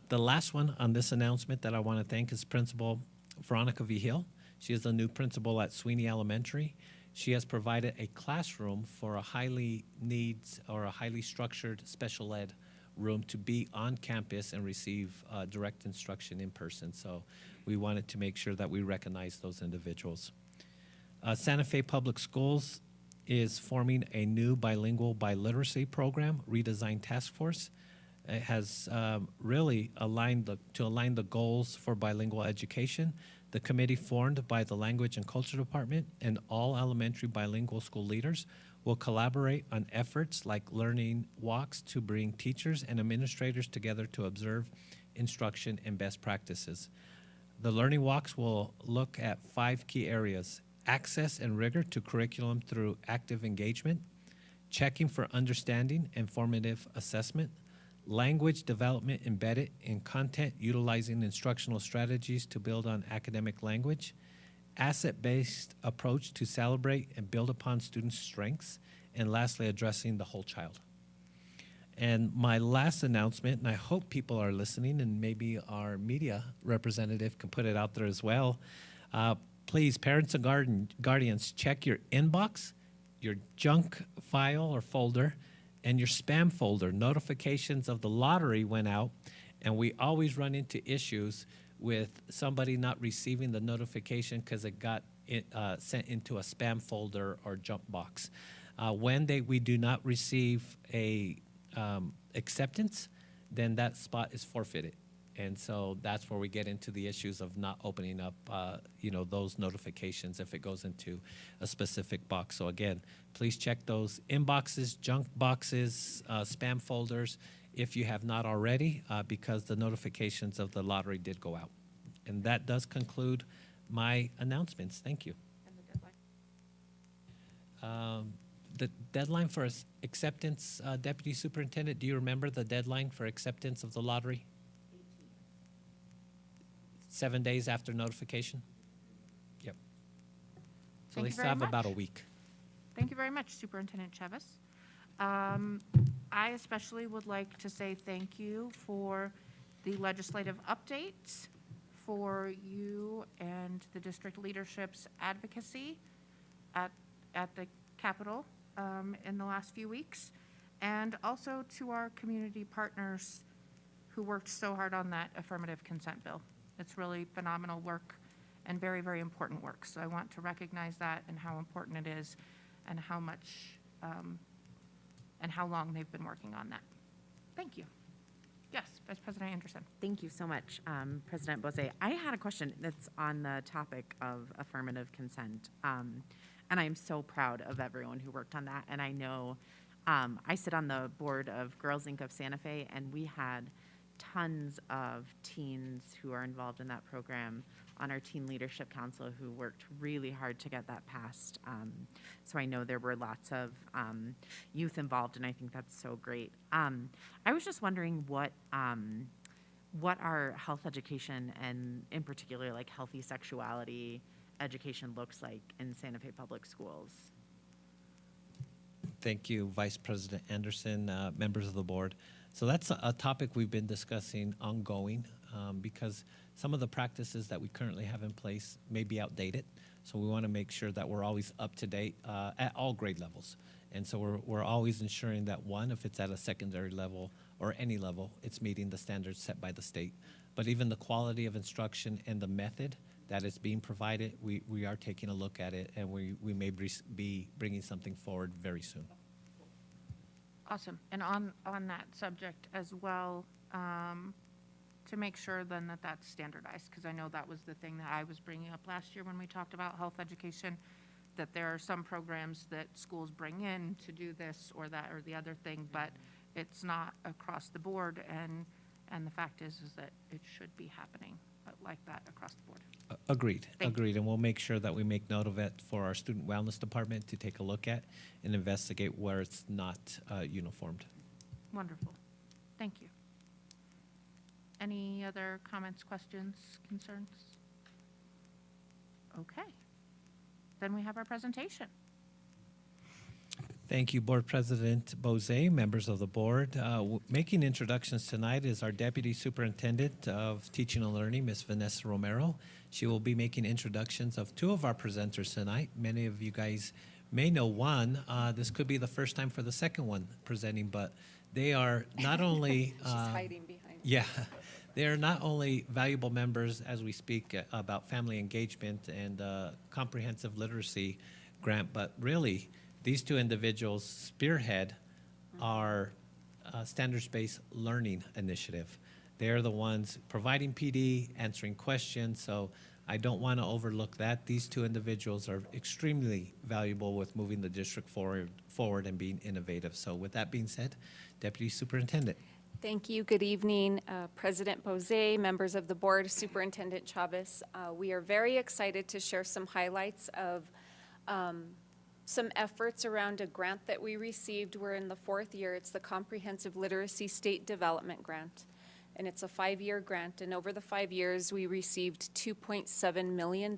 The last one on this announcement that I want to thank is Principal Veronica Vigil. She is the new principal at Sweeney Elementary. She has provided a classroom for a highly structured special ed room to be on campus and receive direct instruction in person. So we wanted to make sure that we recognize those individuals. Santa Fe Public Schools is forming a new bilingual biliteracy program, Redesign Task Force. It has really align the goals for bilingual education. The committee formed by the Language and Culture Department and all elementary bilingual school leaders will collaborate on efforts like learning walks to bring teachers and administrators together to observe instruction and best practices. The learning walks will look at 5 key areas: access and rigor to curriculum through active engagement, checking for understanding and formative assessment, language development embedded in content utilizing instructional strategies to build on academic language, asset-based approach to celebrate and build upon students' strengths, and lastly, addressing the whole child. And my last announcement, and I hope people are listening, and maybe our media representative can put it out there as well. Please, parents and guardians, check your inbox, your junk file or folder, and your spam folder. Notifications of the lottery went out, and we always run into issues with somebody not receiving the notification because it got sent into a spam folder or junk box. When we do not receive a acceptance, then that spot is forfeited. And so that's where we get into the issues of not opening up, those notifications if it goes into a specific box. So again, please check those inboxes, junk boxes, spam folders if you have not already, because the notifications of the lottery did go out. And that does conclude my announcements. Thank you. And the deadline? The deadline for acceptance, Deputy Superintendent, do you remember the deadline for acceptance of the lottery? 7 days after notification? Yep. So Thank they you still very have about a much. week. Thank you very much, Superintendent Chavez. I especially would like to say thank you for the legislative updates, for you and the district leadership's advocacy at the Capitol in the last few weeks, and also to our community partners who worked so hard on that affirmative consent bill. It's really phenomenal work and very, very important work. So I want to recognize that and how important it is and how much and how long they've been working on that. Thank you. Yes, Vice President Anderson. Thank you so much, President Bose. I had a question that's on the topic of affirmative consent. And I'm so proud of everyone who worked on that. And I know I sit on the board of Girls Inc. of Santa Fe, and we had tons of teens who are involved in that program on our Teen Leadership Council who worked really hard to get that passed. So I know there were lots of youth involved, and I think that's so great. I was just wondering what our health education, and in particular like healthy sexuality education, looks like in Santa Fe Public Schools. Thank you, Vice President Anderson, members of the board. So that's a topic we've been discussing ongoing because some of the practices that we currently have in place may be outdated. So we want to make sure that we're always up to date at all grade levels. And so we're always ensuring that, one, if it's at a secondary level or any level, it's meeting the standards set by the state. But even the quality of instruction and the method that is being provided, we are taking a look at it, and we may be bringing something forward very soon. Awesome. And on that subject as well, to make sure then that that's standardized, because I know that was the thing that I was bringing up last year when we talked about health education, that there are some programs that schools bring in to do this or that or the other thing, but it's not across the board, and the fact is that it should be happening like that across the board. Agreed. Thank Agreed. And we'll make sure that we make note of it for our student wellness department to take a look at and investigate where it's not uniformed. Wonderful. Thank you. Any other comments, questions, concerns? Okay. Then we have our presentation. Thank you, Board President Bose, members of the board. Making introductions tonight is our Deputy Superintendent of Teaching and Learning, Ms. Vanessa Romero. She will be making introductions of two of our presenters tonight. Many of you guys may know one. This could be the first time for the second one presenting, but they are not only... She's hiding behind. Yeah. They are not only valuable members as we speak about family engagement and comprehensive literacy grant, but really these two individuals spearhead our standards-based learning initiative. They're the ones providing PD, answering questions, so I don't want to overlook that. These two individuals are extremely valuable with moving the district forward and being innovative. So with that being said, Deputy Superintendent. Thank you. Good evening, President Bose, members of the board, Superintendent Chavez. We are very excited to share some highlights of some efforts around a grant that we received. We're in the fourth year. It's the Comprehensive Literacy State Development Grant, and it's a 5-year grant. And over the 5 years, we received $2.7 million.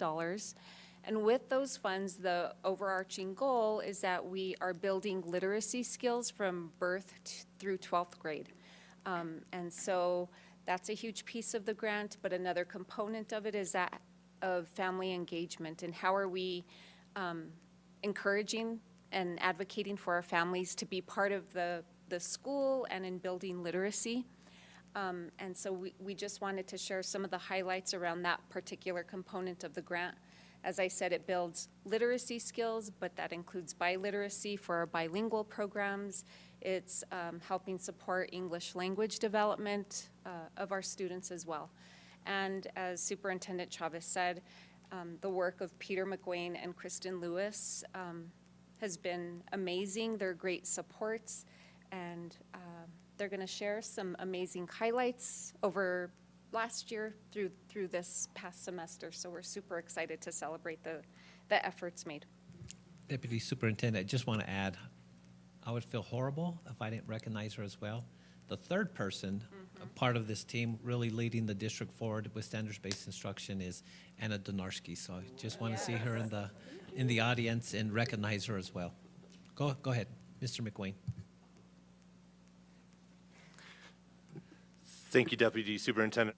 And with those funds, the overarching goal is that we are building literacy skills from birth through 12th grade. And so that's a huge piece of the grant, but another component of it is that of family engagement, and how are we encouraging and advocating for our families to be part of the school and in building literacy. And so we just wanted to share some of the highlights around that particular component of the grant. As I said, it builds literacy skills, but that includes biliteracy for our bilingual programs. It's helping support English language development of our students as well. And as Superintendent Chavez said, the work of Peter McWayne and Kristen Lewis has been amazing. They're great supports, and they're going to share some amazing highlights over last year through this past semester. So we're super excited to celebrate the efforts made. Deputy Superintendent, I just want to add, I would feel horrible if I didn't recognize her as well. The third person, a part of this team, really leading the district forward with standards-based instruction is Anna Donarski. So I just want to see her in the audience and recognize her as well. Go ahead, Mr. McWayne. Thank you, Deputy Superintendent.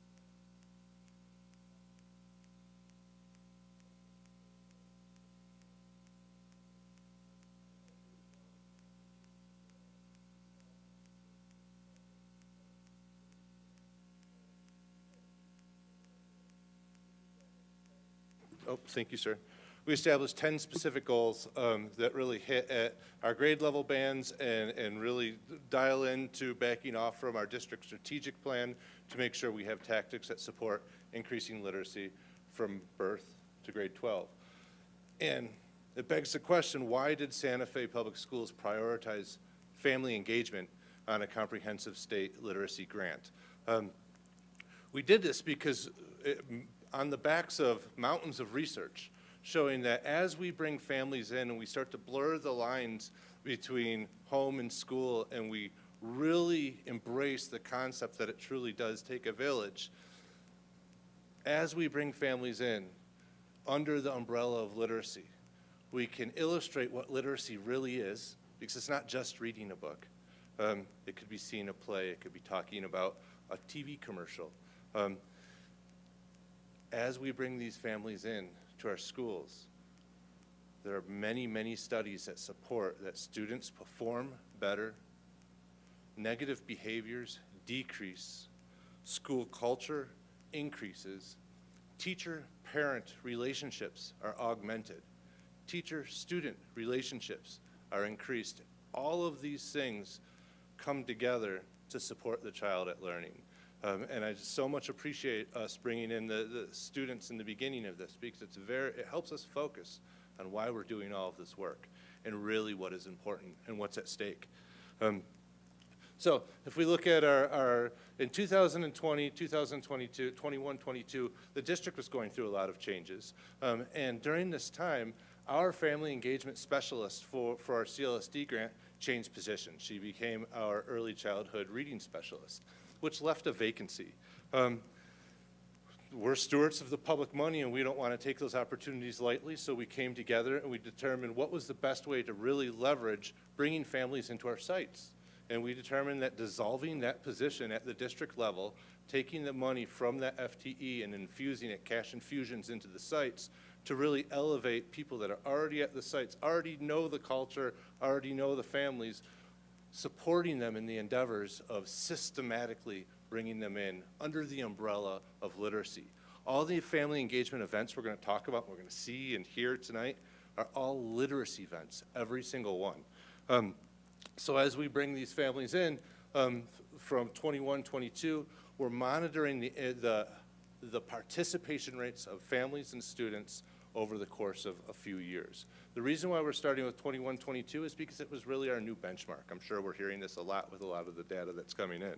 Oh, thank you, sir. We established 10 specific goals that really hit at our grade level bands and really dial into backing off from our district strategic plan to make sure we have tactics that support increasing literacy from birth to grade 12. And it begs the question, why did Santa Fe Public Schools prioritize family engagement on a comprehensive state literacy grant? We did this because on the backs of mountains of research showing that as we bring families in and we start to blur the lines between home and school and we really embrace the concept that it truly does take a village, as we bring families in under the umbrella of literacy, we can illustrate what literacy really is, because it's not just reading a book. It could be seeing a play, it could be talking about a TV commercial. As we bring these families in to our schools, there are many, many studies that support that students perform better, negative behaviors decrease, school culture increases, teacher-parent relationships are augmented, teacher-student relationships are increased. All of these things come together to support the child at learning. And I just so much appreciate us bringing in the students in the beginning of this, because it helps us focus on why we're doing all of this work and really what is important and what's at stake. So if we look at our in 2020, 2022, 21, 22, the district was going through a lot of changes. And during this time, our family engagement specialist for our CLSD grant changed positions. She became our early childhood reading specialist, which left a vacancy. We're stewards of the public money and we don't want to take those opportunities lightly, so we came together and we determined what was the best way to really leverage bringing families into our sites. And we determined that dissolving that position at the district level, taking the money from that FTE and infusing it, cash infusions into the sites, to really elevate people that are already at the sites, already know the culture, already know the families, supporting them in the endeavors of systematically bringing them in under the umbrella of literacy. All the family engagement events we're going to talk about, we're going to see and hear tonight, are all literacy events, every single one. So as we bring these families in from 21, 22, we're monitoring the participation rates of families and students over the course of a few years. The reason why we're starting with 21, 22 is because it was really our new benchmark. I'm sure we're hearing this a lot with a lot of the data that's coming in.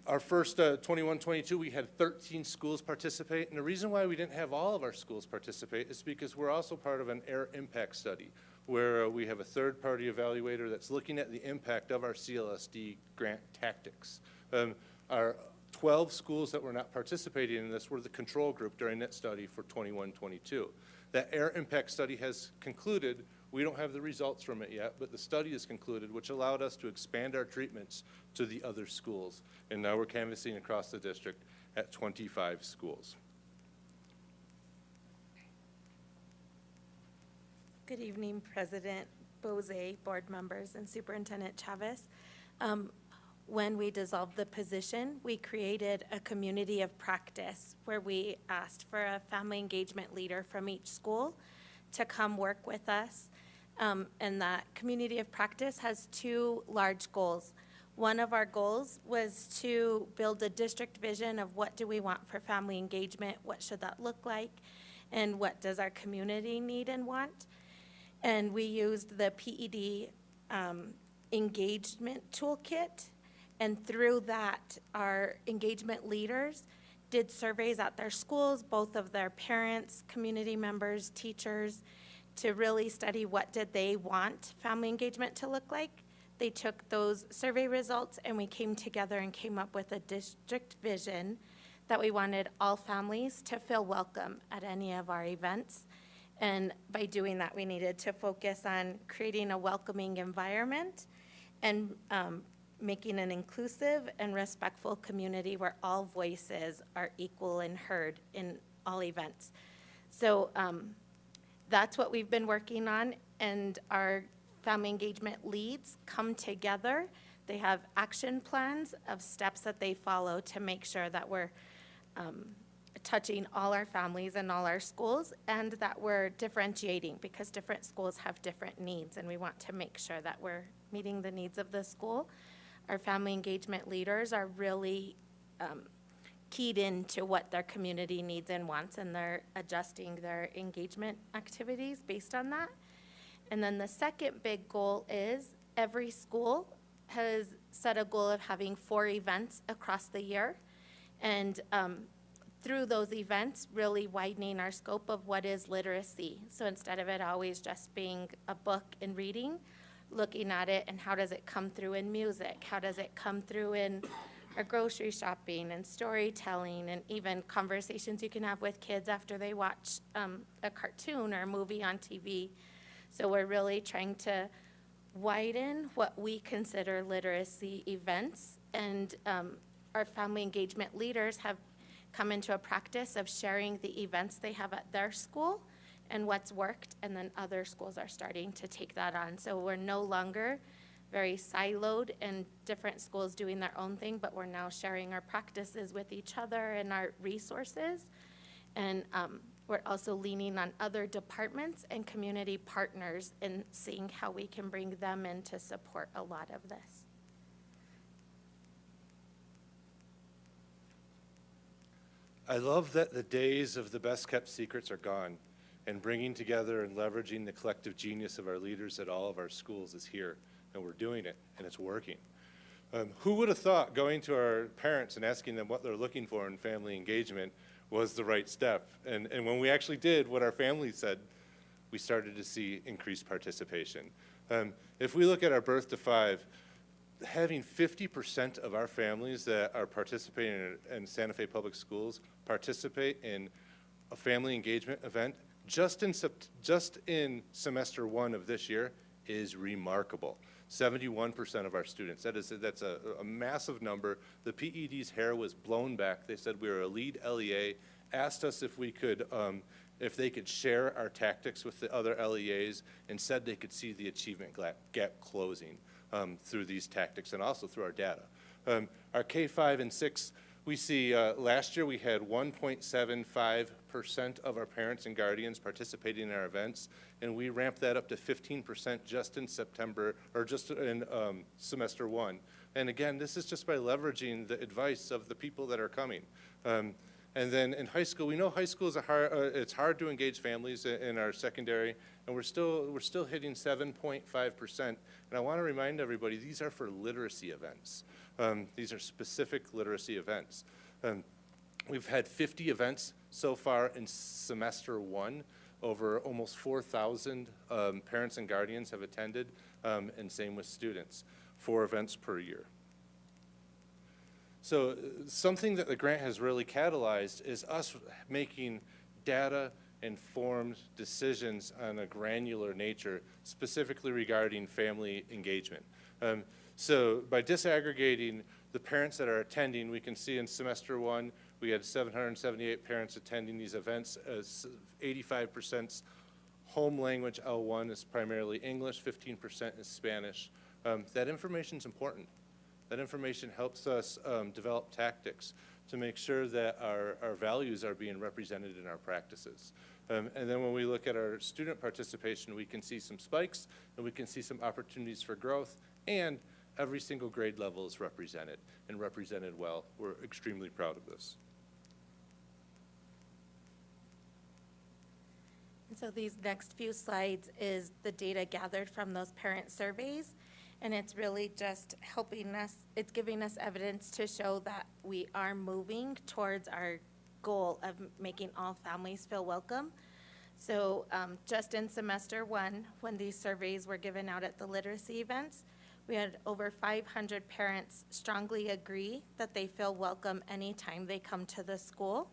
Our first 21, 22, we had 13 schools participate, and the reason why we didn't have all of our schools participate is because we're also part of an air impact study, where we have a third-party evaluator that's looking at the impact of our CLSD grant tactics. Our 12 schools that were not participating in this were the control group during that study for 21, 22. That air impact study has concluded. We don't have the results from it yet, but the study has concluded, which allowed us to expand our treatments to the other schools. And now we're canvassing across the district at 25 schools. Good evening, President Bose, board members, and Superintendent Chavez. When we dissolved the position, we created a community of practice where we asked for a family engagement leader from each school to come work with us. And that community of practice has two large goals. One of our goals was to build a district vision of what do we want for family engagement, what should that look like, and what does our community need and want. And we used the PED engagement toolkit, and through that, our engagement leaders did surveys at their schools, both of their parents, community members, teachers, to really study what did they want family engagement to look like. They took those survey results and we came together and came up with a district vision that we wanted all families to feel welcome at any of our events. And by doing that, we needed to focus on creating a welcoming environment and making an inclusive and respectful community where all voices are equal and heard in all events. So that's what we've been working on, and our family engagement leads come together. They have action plans of steps that they follow to make sure that we're touching all our families and all our schools, and that we're differentiating because different schools have different needs, and we want to make sure that we're meeting the needs of the school. Our family engagement leaders are really keyed into what their community needs and wants, and they're adjusting their engagement activities based on that. And then the second big goal is every school has set a goal of having 4 events across the year. And through those events, really widening our scope of what is literacy. So instead of it always just being a book and reading, looking at it and how does it come through in music? How does it come through in our grocery shopping and storytelling, and even conversations you can have with kids after they watch a cartoon or a movie on TV. So we're really trying to widen what we consider literacy events, and our family engagement leaders have come into a practice of sharing the events they have at their school and what's worked, and then other schools are starting to take that on. So we're no longer very siloed and different schools doing their own thing, but we're now sharing our practices with each other and our resources. And we're also leaning on other departments and community partners and seeing how we can bring them in to support a lot of this. I love that the days of the best kept secrets are gone, and bringing together and leveraging the collective genius of our leaders at all of our schools is here, and we're doing it, and it's working. Who would have thought going to our parents and asking them what they're looking for in family engagement was the right step? And when we actually did what our families said, we started to see increased participation. If we look at our birth to 5, having 50% of our families that are participating in Santa Fe Public Schools participate in a family engagement event just in semester 1 of this year is remarkable. 71% of our students. That's a massive number. The PED's hair was blown back. They said we were a lead LEA, asked us if we could, if they could share our tactics with the other LEAs, and said they could see the achievement gap closing through these tactics and also through our data. Our K-5 and 6, we see last year we had 1.75% of our parents and guardians participating in our events, and we ramped that up to 15% just in September, or just in semester 1. And again, this is just by leveraging the advice of the people that are coming. And then in high school, we know high school is it's hard to engage families in our secondary, and we're still hitting 7.5%. And I want to remind everybody, these are for literacy events. These are specific literacy events. We've had 50 events so far in semester 1. Over almost 4,000 parents and guardians have attended, and same with students, 4 events per year. So something that the grant has really catalyzed is us making data-informed decisions on a granular nature, specifically regarding family engagement. So by disaggregating the parents that are attending, we can see in semester 1, we had 778 parents attending these events. 85% Home language L1 is primarily English, 15% is Spanish. That information is important. That information helps us develop tactics to make sure that our values are being represented in our practices. And then when we look at our student participation, we can see some spikes and we can see some opportunities for growth, and every single grade level is represented and represented well. We're extremely proud of this. And so these next few slides is the data gathered from those parent surveys. And it's really just helping us, it's giving us evidence to show that we are moving towards our goal of making all families feel welcome. So just in semester 1, when these surveys were given out at the literacy events, we had over 500 parents strongly agree that they feel welcome anytime they come to the school.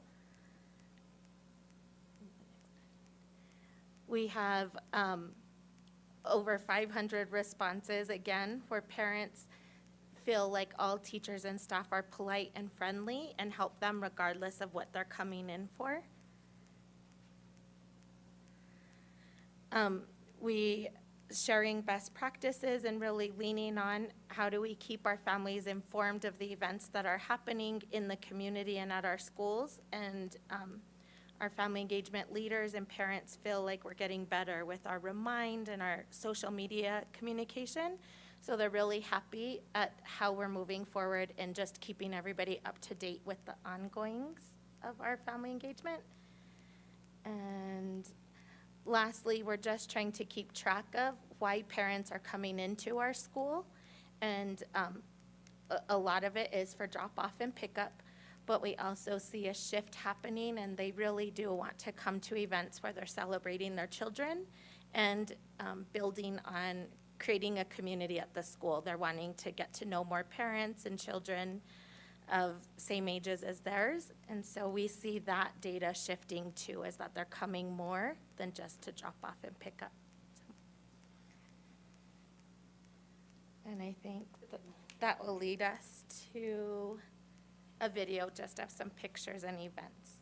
We have over 500 responses, again, where parents feel like all teachers and staff are polite and friendly and help them regardless of what they're coming in for. We sharing best practices and really leaning on how do we keep our families informed of the events that are happening in the community and at our schools. And our family engagement leaders and parents feel like we're getting better with our Remind and our social media communication. So they're really happy at how we're moving forward and just keeping everybody up to date with the ongoings of our family engagement. And lastly, we're just trying to keep track of why parents are coming into our school. And a lot of it is for drop-off and pickup. But we also see a shift happening, and they really do want to come to events where they're celebrating their children and building on creating a community at the school. They're wanting to get to know more parents and children of same ages as theirs. And so we see that data shifting too, is that they're coming more than just to drop off and pick up. And I think that will lead us to a video just of some pictures and events.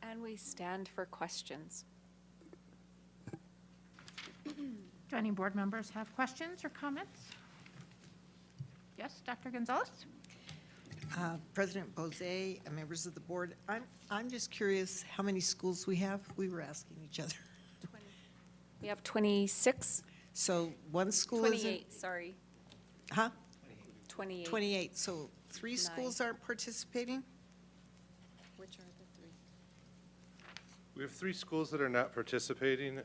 And we stand for questions. Do any board members have questions or comments? Yes, Dr. Gonzalez? President Bozay, members of the board, I'm just curious how many schools we have. We were asking each other. We have 26. So one school isn't. 28, sorry. Huh? 28. 28. So 3 schools aren't participating? Which are the 3? We have 3 schools that are not participating.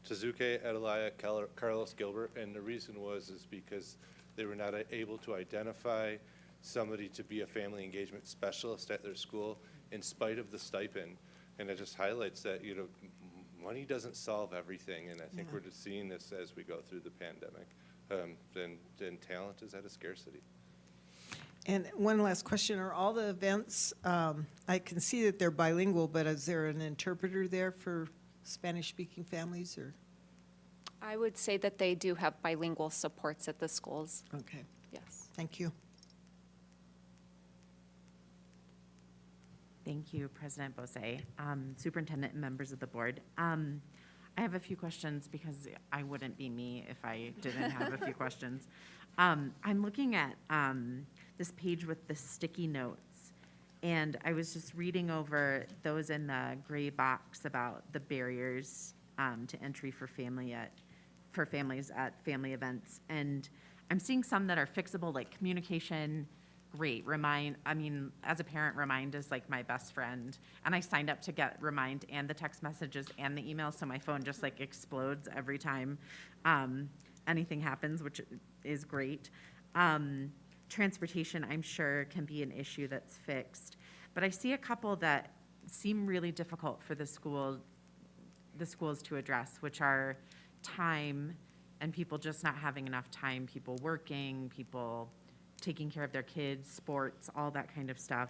Tezuke, Adelia, Carlos Gilbert, and the reason is because they were not able to identify somebody to be a family engagement specialist at their school in spite of the stipend. And it just highlights that, money doesn't solve everything, and I think we're just seeing this as we go through the pandemic. Then talent is at a scarcity. And one last question, are all the events, I can see that they're bilingual, but is there an interpreter there for Spanish-speaking families, or? I would say that they do have bilingual supports at the schools. Okay. Yes. Thank you. Thank you, President Bose, Superintendent and members of the board. I have a few questions because I wouldn't be me if I didn't have a few questions. I'm looking at this page with the sticky notes, and I was just reading over those in the gray box about the barriers to entry for families at family events. And I'm seeing some that are fixable, like communication. Great. As a parent, Remind is like my best friend. And I signed up to get Remind and the text messages and the emails, so my phone just like explodes every time anything happens, which is great. Transportation, I'm sure, can be an issue that's fixed. But I see a couple that seem really difficult for the schools to address, which are time and people just not having enough time, people working, people taking care of their kids, sports, all that kind of stuff.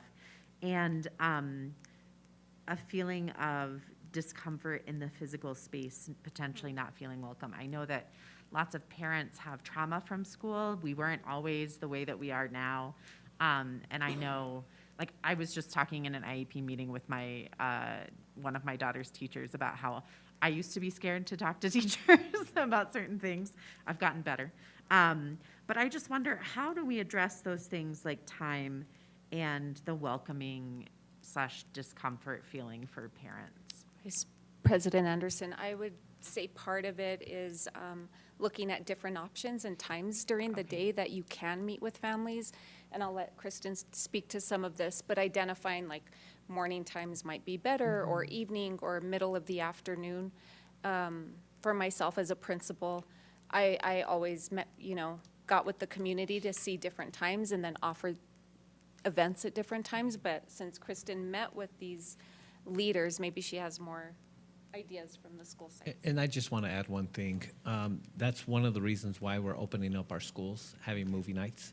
And a feeling of discomfort in the physical space, potentially not feeling welcome. I know that lots of parents have trauma from school. We weren't always the way that we are now. And I know, like, I was just talking in an IEP meeting with my one of my daughter's teachers about how I used to be scared to talk to teachers about certain things. I've gotten better. But I just wonder, how do we address those things like time and the welcoming / discomfort feeling for parents? Vice President Anderson, I would say part of it is looking at different options and times during the day that you can meet with families. And I'll let Kristen speak to some of this, but identifying like morning times might be better, or evening or middle of the afternoon. For myself as a principal, I always got with the community to see different times and then offer events at different times. But since Kristen met with these leaders, maybe she has more ideas from the school side. And I just want to add one thing. That's one of the reasons why we're opening up our schools, having movie nights,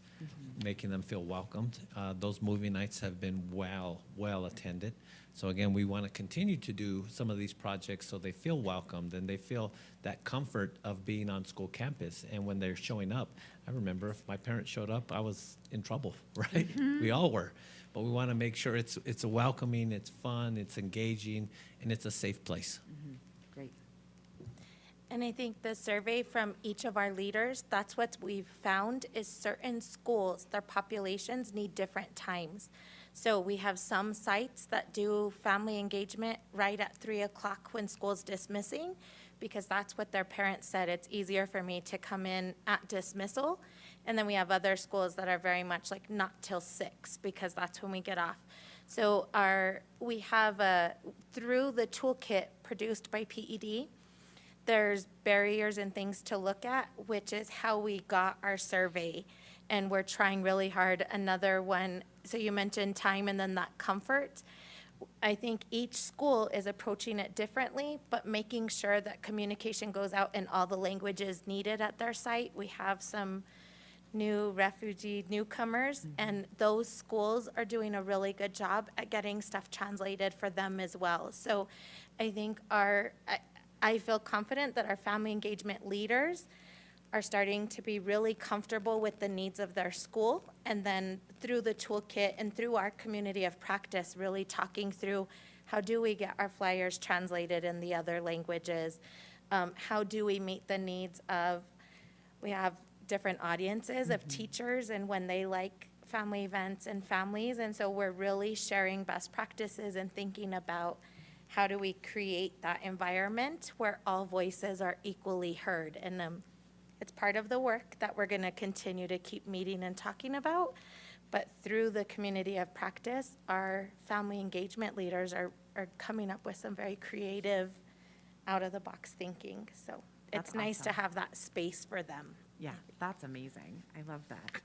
making them feel welcomed. Those movie nights have been well attended. So again, we want to continue to do some of these projects so they feel welcomed and they feel that comfort of being on school campus. And when they're showing up, I remember if my parents showed up, I was in trouble, right? We all were. But we want to make sure it's a welcoming, it's fun, it's engaging, and it's a safe place. Great. And I think the survey from each of our leaders, that's what we've found is certain schools, their populations need different times. So we have some sites that do family engagement right at 3 o'clock when school's dismissing, because that's what their parents said. It's easier for me to come in at dismissal. And then we have other schools that are very much like not till 6, because that's when we get off. So we have through the toolkit produced by PED, there's barriers and things to look at, which is how we got our survey. And we're trying really hard. Another one, so you mentioned time and then that comfort. I think each school is approaching it differently, but making sure that communication goes out in all the languages needed at their site. We have some new refugee newcomers, and those schools are doing a really good job at getting stuff translated for them as well. So I think I feel confident that our family engagement leaders are starting to be really comfortable with the needs of their school. And then through the toolkit and through our community of practice, really talking through how do we get our flyers translated in the other languages? How do we meet the needs of, we have different audiences of teachers and when they like family events and families. And so we're really sharing best practices and thinking about how do we create that environment where all voices are equally heard. And it's part of the work that we're going to continue to keep meeting and talking about. But through the community of practice, our family engagement leaders are coming up with some very creative, out-of-the-box thinking. So That's it's nice to awesome. have that space for them. Yeah, that's amazing. I love that.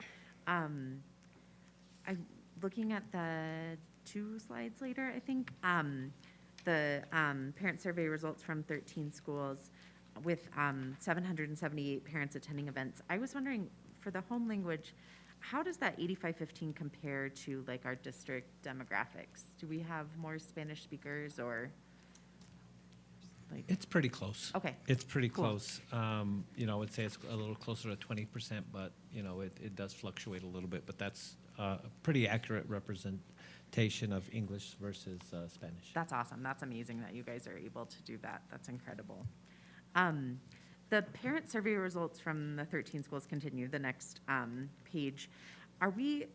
I'm looking at the 2 slides later, I think, the parent survey results from 13 schools with 778 parents attending events. I was wondering, for the home language, how does that 85-15 compare to like our district demographics? Do we have more Spanish speakers or? Like, It's pretty close. Okay. It's pretty Cool. close. You know, I would say it's a little closer to 20%, but, you know, it does fluctuate a little bit, but that's a pretty accurate representation of English versus Spanish. That's awesome. That's amazing that you guys are able to do that. That's incredible. The parent survey results from the 13 schools continue. The next page. Are we,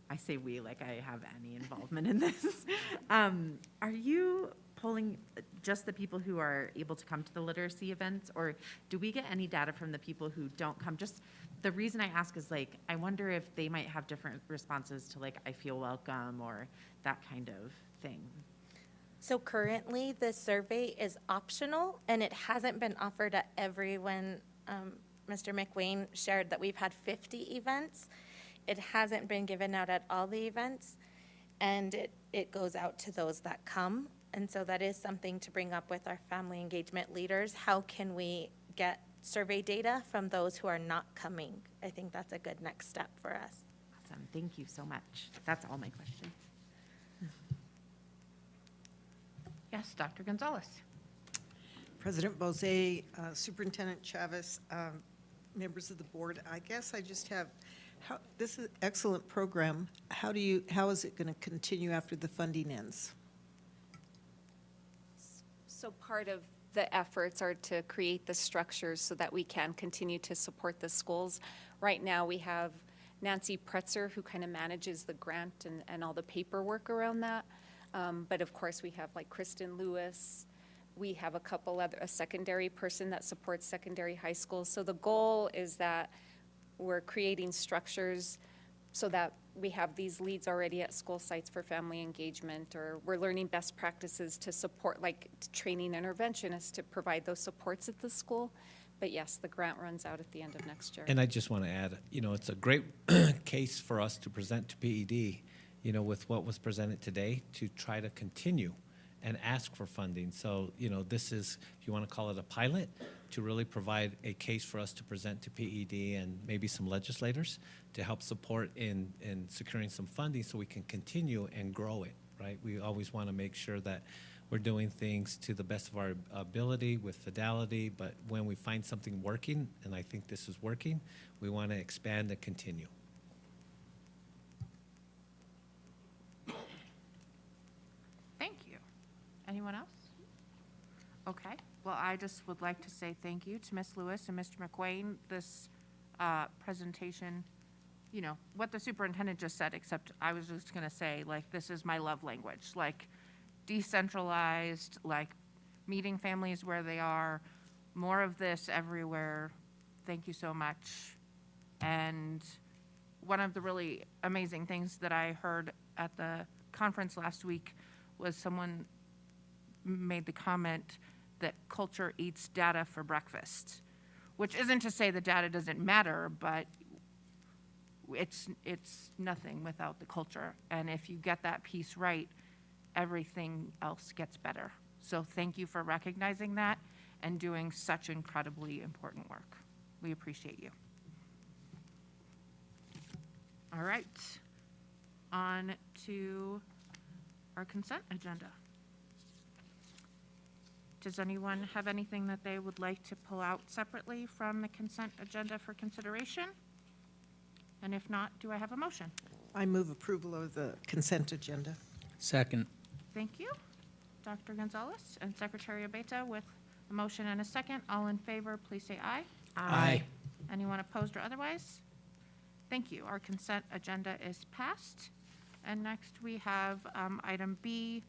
I say we like I have any involvement in this. Are you polling just the people who are able to come to the literacy events, or do we get any data from the people who don't come? Just the reason I ask is like, I wonder if they might have different responses to like, I feel welcome or that kind of thing. So currently, the survey is optional, and it hasn't been offered at everyone. Mr. McWayne shared that we've had 50 events. It hasn't been given out at all the events, and it goes out to those that come. And so that is something to bring up with our family engagement leaders. How can we get survey data from those who are not coming? I think that's a good next step for us. Awesome. Thank you so much. That's all my questions. Yes, Dr. Gonzalez. President Bozay, Superintendent Chavez, members of the board, I guess I just have, this is an excellent program. How is it going to continue after the funding ends? So part of the efforts are to create the structures so that we can continue to support the schools. Right now, we have Nancy Pretzer, who kind of manages the grant and all the paperwork around that. But of course, we have like Kristen Lewis. We have a secondary person that supports secondary high schools. So the goal is that we're creating structures so that we have these leads already at school sites for family engagement, or we're learning best practices to support, like training interventionists to provide those supports at the school. But yes, the grant runs out at the end of next year. And I just want to add, you know, it's a great case for us to present to PED, you know, with what was presented today, to try to continue and ask for funding. So, you know, this is, if you want to call it a pilot, to really provide a case for us to present to PED and maybe some legislators to help support in securing some funding so we can continue and grow it, right? We always want to make sure that we're doing things to the best of our ability with fidelity, but when we find something working, and I think this is working, we want to expand and continue. Thank you. Anyone else? Okay. Well, I just would like to say thank you to Ms. Lewis and Mr. McWayne. This presentation, you know, what the superintendent just said, except I was just going to say, like, this is my love language. Like, decentralized, like, meeting families where they are, more of this everywhere. Thank you so much. And one of the really amazing things that I heard at the conference last week was someone made the comment that culture eats data for breakfast, which isn't to say the data doesn't matter, but it's nothing without the culture. And if you get that piece right, everything else gets better. So thank you for recognizing that and doing such incredibly important work. We appreciate you. All right, on to our consent agenda. Does anyone have anything that they would like to pull out separately from the consent agenda for consideration? And if not, do I have a motion? I move approval of the consent agenda. Second. Thank you. Dr. Gonzalez and Secretary Abeta with a motion and a second. All in favor, please say aye. Aye. Anyone opposed or otherwise? Thank you. Our consent agenda is passed. And next we have item B,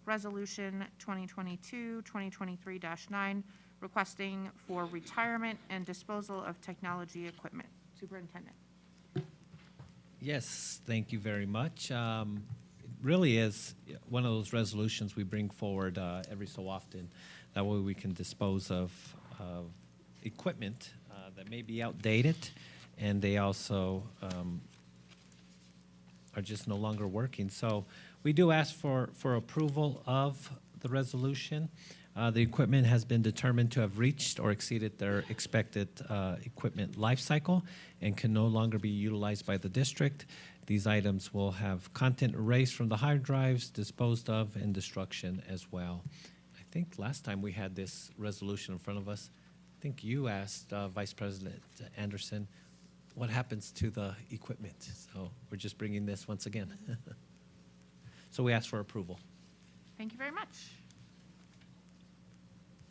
Resolution 2022-2023-9, requesting for retirement and disposal of technology equipment. Superintendent. Yes, thank you very much. It really is one of those resolutions we bring forward every so often. That way we can dispose of equipment that may be outdated, and they also are just no longer working. So we do ask for approval of the resolution. The equipment has been determined to have reached or exceeded their expected equipment life cycle and can no longer be utilized by the district. These items will have content erased from the hard drives, disposed of, and destruction as well. I think last time we had this resolution in front of us, I think you asked Vice President Anderson, what happens to the equipment? So we're just bringing this once again. So we ask for approval. Thank you very much.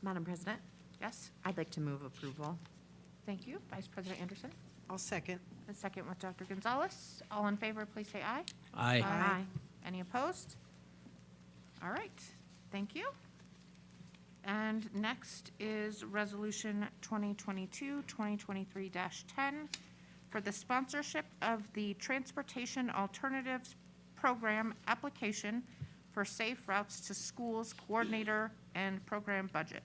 Madam President, Yes, I'd like to move approval. thank you. Vice President Anderson. I'll second. A second with Dr. Gonzalez. All in favor, please say aye. Aye. Aye. Any opposed? All right, thank you. And next is Resolution 2022-2023-10 for the sponsorship of the Transportation Alternatives Program application for Safe Routes to Schools Coordinator and Program Budget.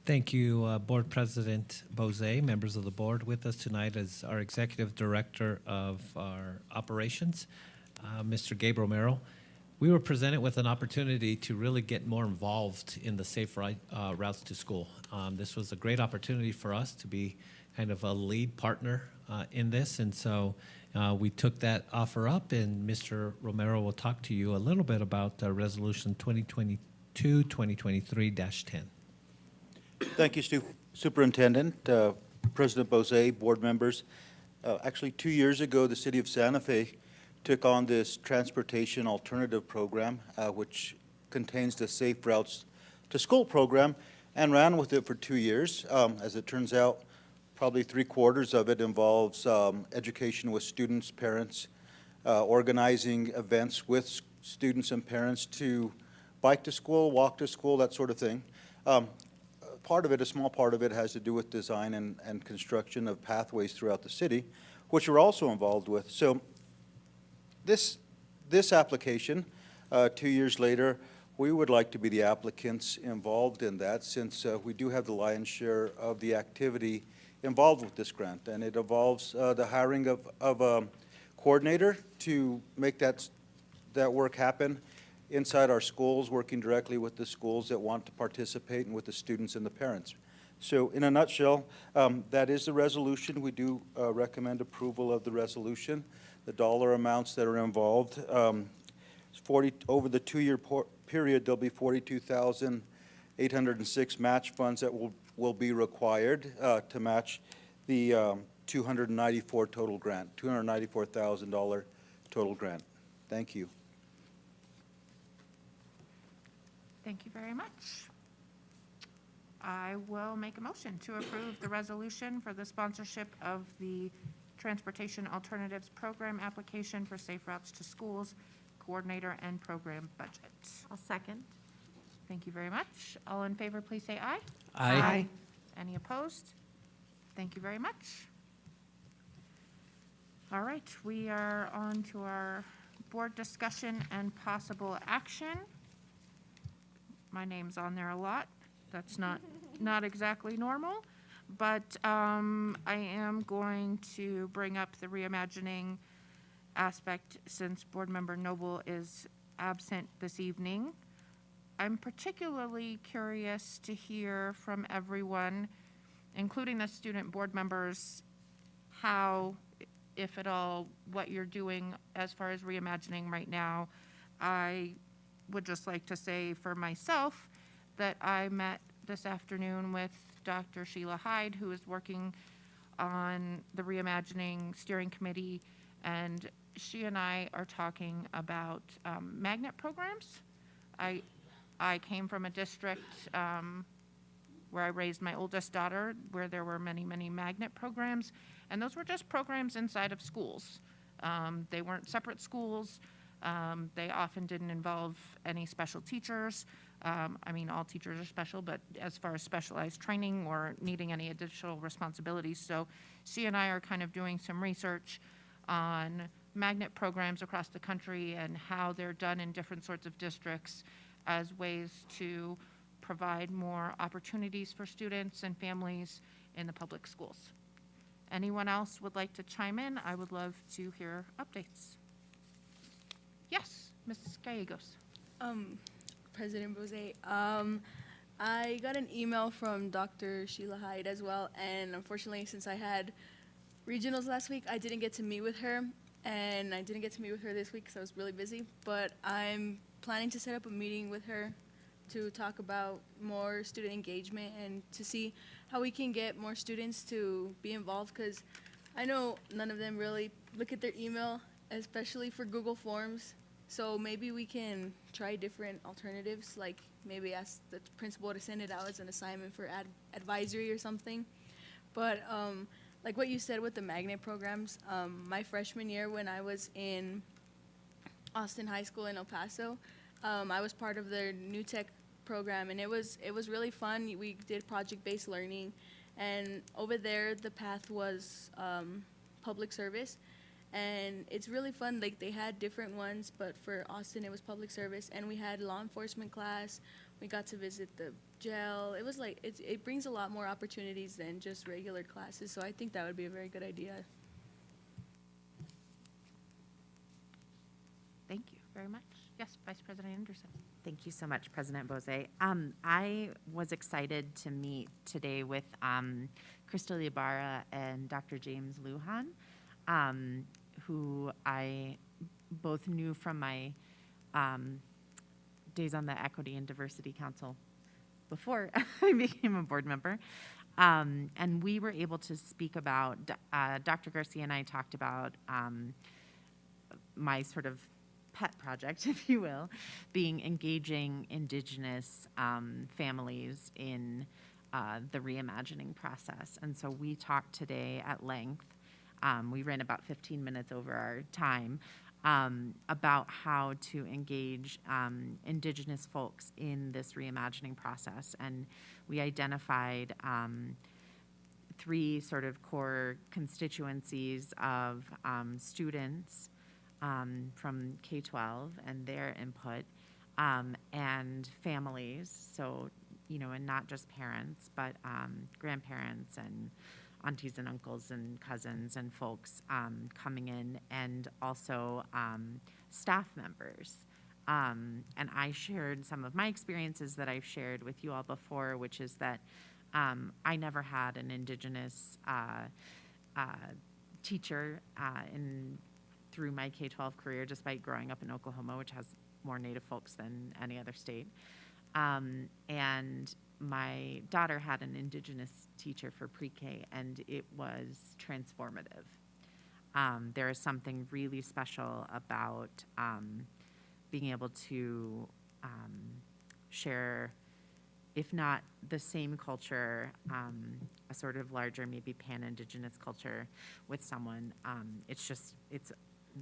Thank you, Board President Bozay, members of the board. With us tonight is our Executive Director of our operations, Mr. Gabe Romero. We were presented with an opportunity to really get more involved in the safe routes to school. This was a great opportunity for us to be kind of a lead partner in this, and so we took that offer up, and Mr. Romero will talk to you a little bit about Resolution 2022-2023-10. Thank you, Superintendent, President Bozay, board members. Actually, 2 years ago, the city of Santa Fe took on this transportation alternative program, which contains the Safe Routes to School program, and ran with it for 2 years. As it turns out, probably 3/4 of it involves education with students, parents, organizing events with students and parents to bike to school, walk to school, that sort of thing. Part of it, a small part of it, has to do with design and construction of pathways throughout the city, which we're also involved with. So this application, 2 years later, we would like to be the applicants involved in that, since we do have the lion's share of the activity involved with this grant, and it involves the hiring of a coordinator to make that work happen inside our schools, working directly with the schools that want to participate and with the students and the parents. So in a nutshell, that is the resolution. We do recommend approval of the resolution. The dollar amounts that are involved, over the 2-year period, there'll be $42,806 match funds that will be required to match the $294,000 total grant. Thank you. Thank you very much. I will make a motion to approve the resolution for the sponsorship of the Transportation Alternatives Program application for Safe Routes to Schools Coordinator and Program Budget. I'll second. Thank you very much. All in favor, please say aye. Aye. Any opposed? Thank you very much. All right, we are on to our board discussion and possible action. My name's on there a lot. That's not exactly normal, but I am going to bring up the reimagining aspect since Board Member Noble is absent this evening. I'm particularly curious to hear from everyone, including the student board members, how, if at all, what you're doing as far as reimagining right now. I would just like to say for myself, that I met this afternoon with Dr. Sheila Hyde, who is working on the Reimagining Steering Committee, and she and I are talking about magnet programs. I came from a district where I raised my oldest daughter, where there were many, many magnet programs, and those were just programs inside of schools. They weren't separate schools. They often didn't involve any special teachers. I mean, all teachers are special, but as far as specialized training or needing any additional responsibilities. So she and I are kind of doing some research on magnet programs across the country and how they're done in different sorts of districts as ways to provide more opportunities for students and families in the public schools. Anyone else would like to chime in? I would love to hear updates. Yes, Ms. Gallegos. President Bose, I got an email from Dr. Sheila Hyde as well, and unfortunately, since I had regionals last week, I didn't get to meet with her, and I didn't get to meet with her this week because I was really busy, but I'm planning to set up a meeting with her to talk about more student engagement and to see how we can get more students to be involved, because I know none of them really look at their email, especially for Google Forms. So maybe we can try different alternatives, like maybe ask the principal to send it out as an assignment for advisory or something. But like what you said with the magnet programs, my freshman year when I was in Austin High School in El Paso, I was part of their New Tech program, and it was really fun. We did project-based learning, and over there the path was public service. And it's really fun. Like, they had different ones, but for Austin, it was public service. And we had law enforcement class. We got to visit the jail. It was like, it brings a lot more opportunities than just regular classes. So I think that would be a very good idea. Thank you very much. Yes, Vice President Anderson. Thank you so much, President Bose. I was excited to meet today with Crystal Ibarra and Dr. James Lujan, who I both knew from my days on the Equity and Diversity Council before I became a board member. And we were able to speak about, Dr. Garcia and I talked about my sort of pet project, if you will, being engaging Indigenous families in the reimagining process. And so we talked today at length. We ran about 15 minutes over our time about how to engage Indigenous folks in this reimagining process. And we identified 3 sort of core constituencies of students from K-12 and their input, and families, so, you know, and not just parents, but grandparents and aunties and uncles and cousins and folks coming in, and also staff members. And I shared some of my experiences that I've shared with you all before, which is that I never had an Indigenous teacher through my K-12 career, despite growing up in Oklahoma, which has more Native folks than any other state. And my daughter had an Indigenous teacher for pre-K, and it was transformative. There is something really special about being able to share, if not the same culture, a sort of larger, maybe pan-Indigenous culture with someone. It's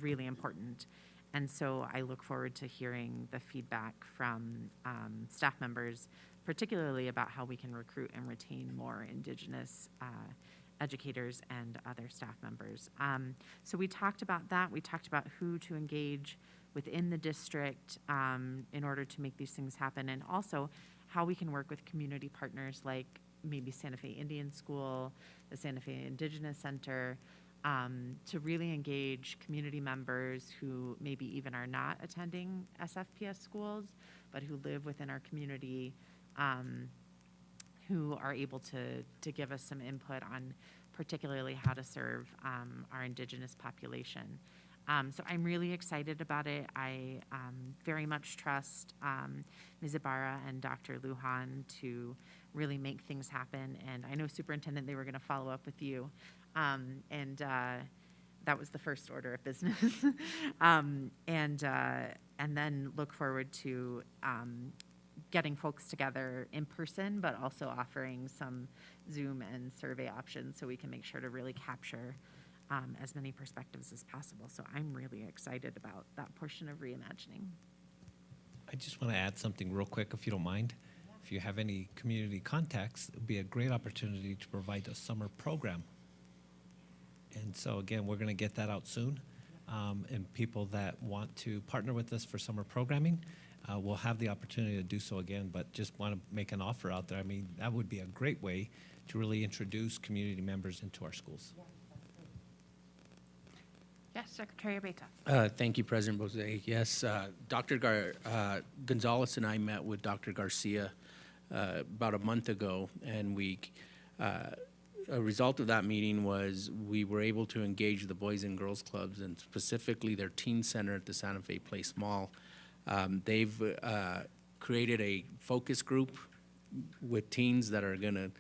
really important. And so I look forward to hearing the feedback from staff members, particularly about how we can recruit and retain more Indigenous educators and other staff members. So we talked about that. We talked about who to engage within the district in order to make these things happen, and also how we can work with community partners like maybe Santa Fe Indian School, the Santa Fe Indigenous Center, to really engage community members who maybe even are not attending SFPS schools, but who live within our community, who are able to give us some input on particularly how to serve our Indigenous population. So I'm really excited about it. I very much trust Ms. Ibarra and Dr. Lujan to really make things happen. And I know, Superintendent, they were going to follow up with you. That was the first order of business. And then look forward to getting folks together in person, but also offering some Zoom and survey options so we can make sure to really capture as many perspectives as possible. So I'm really excited about that portion of reimagining. I just want to add something real quick, if you don't mind. If you have any community contacts, it would be a great opportunity to provide a summer program. And so again, we're going to get that out soon. And people that want to partner with us for summer programming will have the opportunity to do so again, but just want to make an offer out there. I mean, that would be a great way to really introduce community members into our schools. Yes, Secretary Abeyta. Thank you, President Bose. Yes, Dr. Gonzalez and I met with Dr. Garcia about a month ago, and a result of that meeting was we were able to engage the Boys and Girls Clubs, and specifically their teen center at the Santa Fe Place Mall. They've created a focus group with teens that are going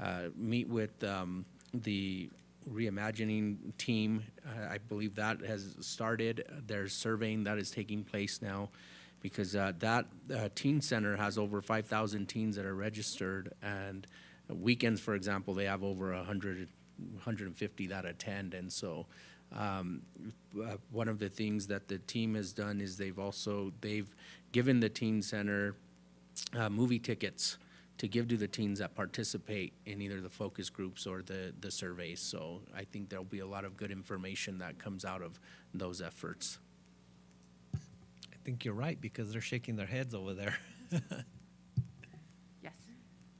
to meet with the reimagining team. I believe that has started. There's surveying that is taking place now, because that teen center has over 5,000 teens that are registered, and weekends, for example, they have over 150 that attend. And so one of the things that the team has done is they've given the teen center movie tickets to give to the teens that participate in either the focus groups or the surveys. So I think there'll be a lot of good information that comes out of those efforts. I think you're right, because they're shaking their heads over there. Yes.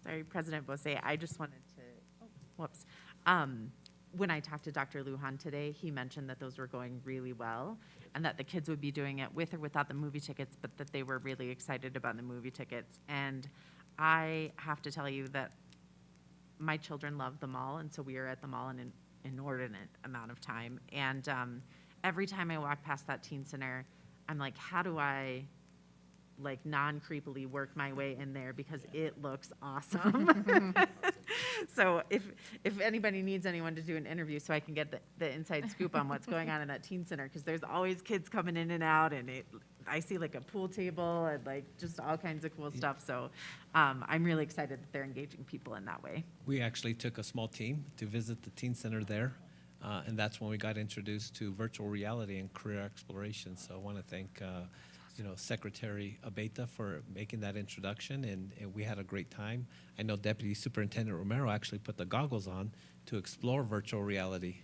Sorry, President Bose, I just wanted to, whoops. When I talked to Dr. Lujan today, he mentioned that those were going really well and that the kids would be doing it with or without the movie tickets, but that they were really excited about the movie tickets. And I have to tell you that my children love the mall, and so we are at the mall an inordinate amount of time. And every time I walk past that teen center, I'm like, how do I non-creepily work my way in there, because it looks awesome. So if anybody needs anyone to do an interview so I can get the inside scoop on what's going on in that teen center, because there's always kids coming in and out, and I see like a pool table and like just all kinds of cool stuff. So I'm really excited that they're engaging people in that way. We actually took a small team to visit the teen center there, and that's when we got introduced to virtual reality and career exploration. So I want to thank Secretary Abeyta for making that introduction, and we had a great time. I know Deputy Superintendent Romero actually put the goggles on to explore virtual reality.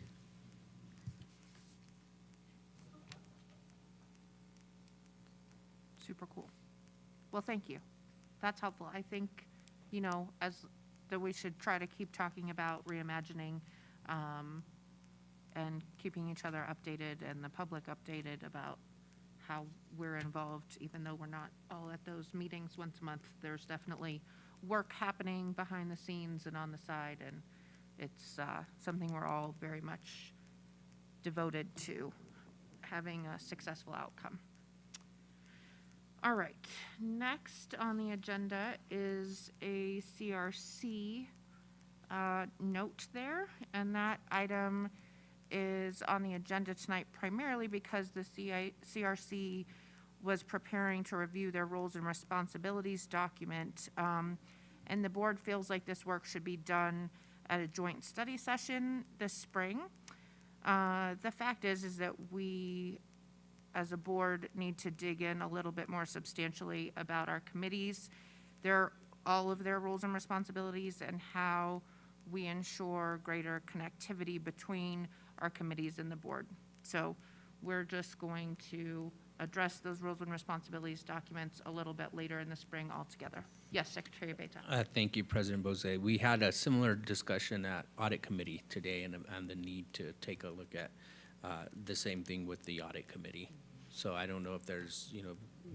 Super cool. Well, thank you. That's helpful. I think, that we should try to keep talking about reimagining and keeping each other updated and the public updated about how we're involved, even though we're not all at those meetings once a month. There's definitely work happening behind the scenes and on the side, and it's something we're all very much devoted to having a successful outcome. All right, next on the agenda is a CRC note there, and that item is on the agenda tonight primarily because the CRC was preparing to review their roles and responsibilities document, and the board feels like this work should be done at a joint study session this spring. The fact is that we, as a board, need to dig in a little bit more substantially about our committees, all of their roles and responsibilities, and how we ensure greater connectivity between our committees and the board. So we're just going to address those roles and responsibilities documents a little bit later in the spring altogether. Yes, Secretary Abeyta. Thank you, President Bose. We had a similar discussion at Audit Committee today, and the need to take a look at the same thing with the Audit Committee. So I don't know if there's,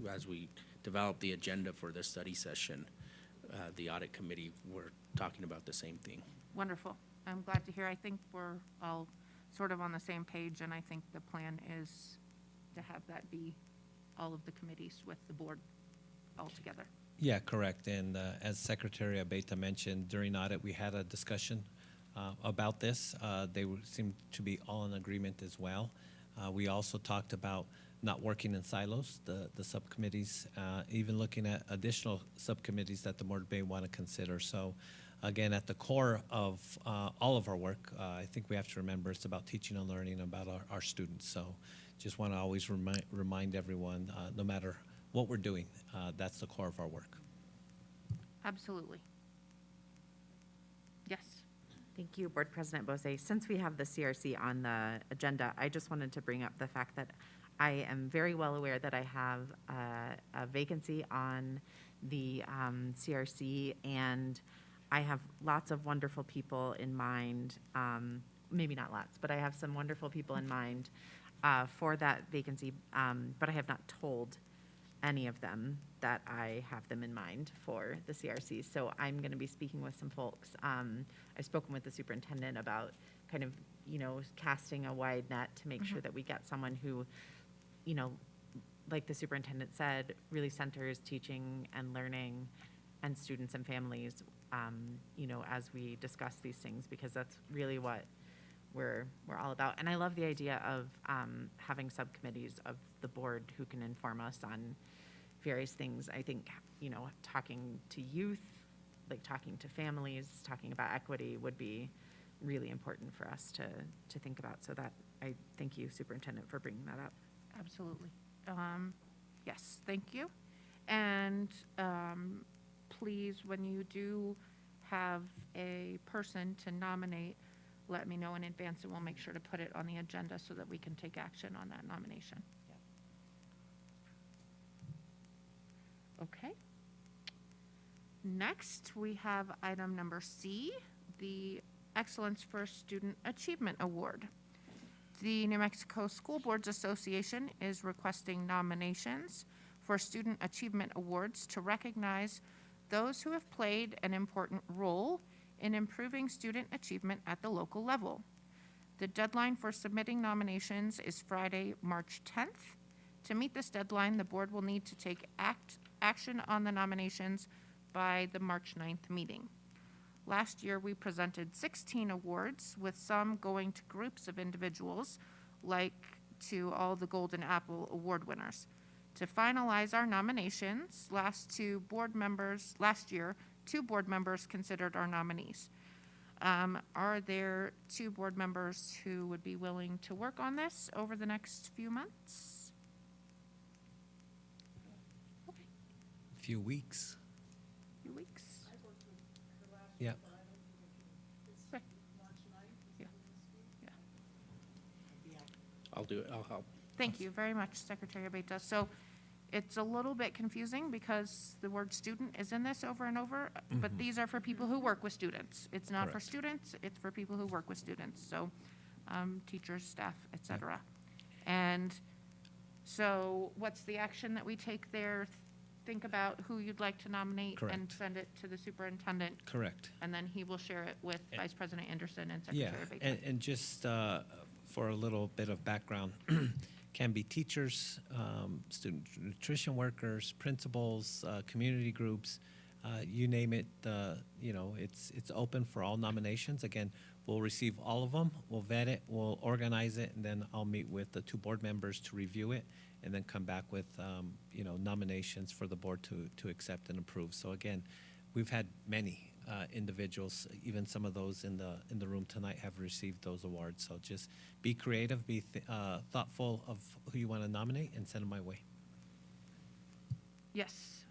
as we develop the agenda for the study session, the Audit Committee, we're talking about the same thing. Wonderful. I'm glad to hear. I think we're all sort of on the same page, and I think the plan is to have that be all of the committees with the board all together. Yeah, correct. And as Secretary Abeta mentioned, during audit, we had a discussion about this. They seemed to be all in agreement as well. We also talked about not working in silos, the subcommittees, even looking at additional subcommittees that the board may want to consider. So again, at the core of all of our work, I think we have to remember it's about teaching and learning about our students. So just want to always remind everyone, no matter what we're doing, that's the core of our work. Absolutely. Yes. Thank you, Board President Bose. Since we have the CRC on the agenda, I just wanted to bring up the fact that I am very well aware that I have a vacancy on the CRC, and I have lots of wonderful people in mind, maybe not lots, but I have some wonderful people in mind for that vacancy, but I have not told any of them that I have them in mind for the CRC. So I'm going to be speaking with some folks. I've spoken with the superintendent about kind of, casting a wide net to make sure that we get someone who, like the superintendent said, really centers teaching and learning and students and families, as we discuss these things, because that's really what we're all about. And I love the idea of having subcommittees of the board who can inform us on various things. I think, talking to youth, like talking to families, talking about equity would be really important for us to think about. So that, I thank you, Superintendent, for bringing that up. Absolutely. Yes, thank you. And please, when you do have a person to nominate, let me know in advance, and we'll make sure to put it on the agenda so that we can take action on that nomination. Okay. Next, we have item number C, the Excellence for Student Achievement Award. The New Mexico School Boards Association is requesting nominations for Student Achievement Awards to recognize those who have played an important role in improving student achievement at the local level. The deadline for submitting nominations is Friday, March 10th. To meet this deadline, the board will need to take action on the nominations by the March 9th meeting. Last year, we presented 16 awards, with some going to groups of individuals, like to all the Golden Apple Award winners. To finalize our nominations, last year, 2 board members considered our nominees. Are there 2 board members who would be willing to work on this over the next few months? Few weeks. Few weeks? Yeah. Right. Yeah. I'll do it. I'll help. Thank you very much, Secretary Abeta. So it's a little bit confusing because the word student is in this over and over, but these are for people who work with students. It's not for Correct. students, it's for people who work with students, so teachers, staff, et cetera. And so what's the action that we take there? Think about who you'd like to nominate and Correct. send it to the superintendent. Correct. And then he will share it with Vice President Anderson and Yeah, Secretary Abeta. and just for a little bit of background, can be teachers, student nutrition workers, principals, community groups, you name it. It's open for all nominations. Again, we'll receive all of them, we'll vet it, we'll organize it, and then I'll meet with the 2 board members to review it, and then come back with nominations for the board to accept and approve. So again, we've had many individuals, even some of those in the room tonight have received those awards. So just be creative, be thoughtful of who you want to nominate, and send them my way. Yes.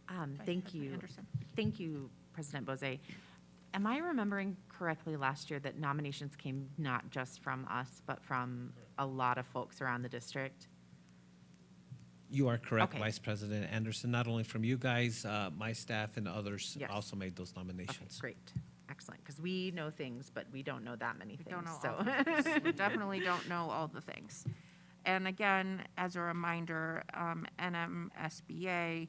Thank President you. Anderson. Thank you, President Bose. Am I remembering correctly last year that nominations came not just from us, but from a lot of folks around the district? You are correct, Okay. Vice President Anderson. Not only from you guys, my staff and others Yes. also made those Okay, nominations. great. Excellent. Because we know things, but we don't know that many We things. don't know so. all the things. We definitely don't know all the things. And again, as a reminder, NMSBA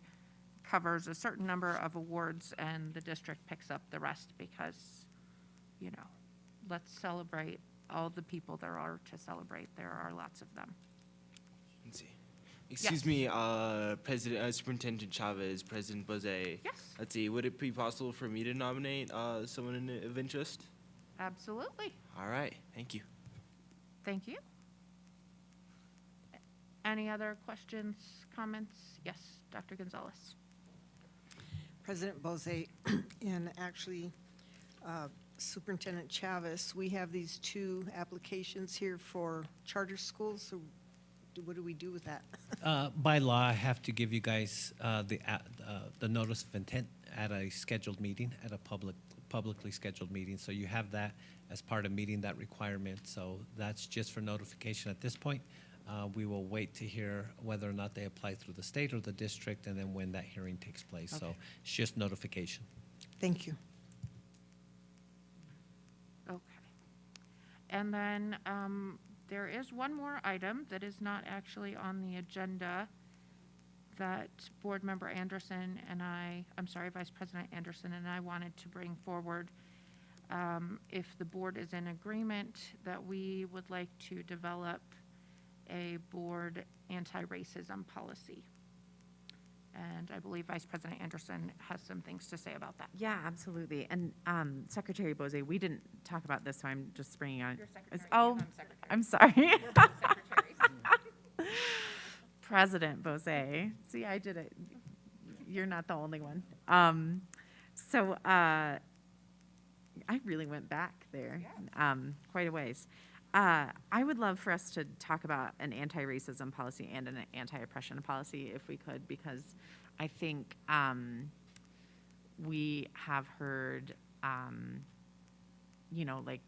covers a certain number of awards, and the district picks up the rest because, let's celebrate all the people there are to celebrate. There are lots of them. Let's see. Excuse Yes. me, President, Superintendent Chavez, President Bose. Yes. Let's see, would it be possible for me to nominate someone of interest? Absolutely. All right, thank you. Thank you. Any other questions, comments? Yes, Dr. Gonzalez. President Bose, and actually Superintendent Chavez, we have these two applications here for charter schools. So what do we do with that? By law, I have to give you guys the notice of intent at a scheduled meeting, at a publicly scheduled meeting. So you have that as part of meeting that requirement. So that's just for notification at this point. We will wait to hear whether or not they apply through the state or the district, and then when that hearing takes place. So Okay. it's just notification. Thank you. Okay. And then there is one more item that is not actually on the agenda that Board Member Anderson and Vice President Anderson and I wanted to bring forward. If the board is in agreement that we would like to develop a board anti-racism policy. And I believe Vice President Anderson has some things to say about that. Yeah, absolutely. And Secretary Bose, we didn't talk about this, so I'm just bringing on. You're secretary, Oh, and I'm secretary. I'm sorry. We're both secretaries. President Bose. See, I did it. You're not the only one. So I really went back there quite a ways. I would love for us to talk about an anti-racism policy and an anti-oppression policy if we could, because I think we have heard, like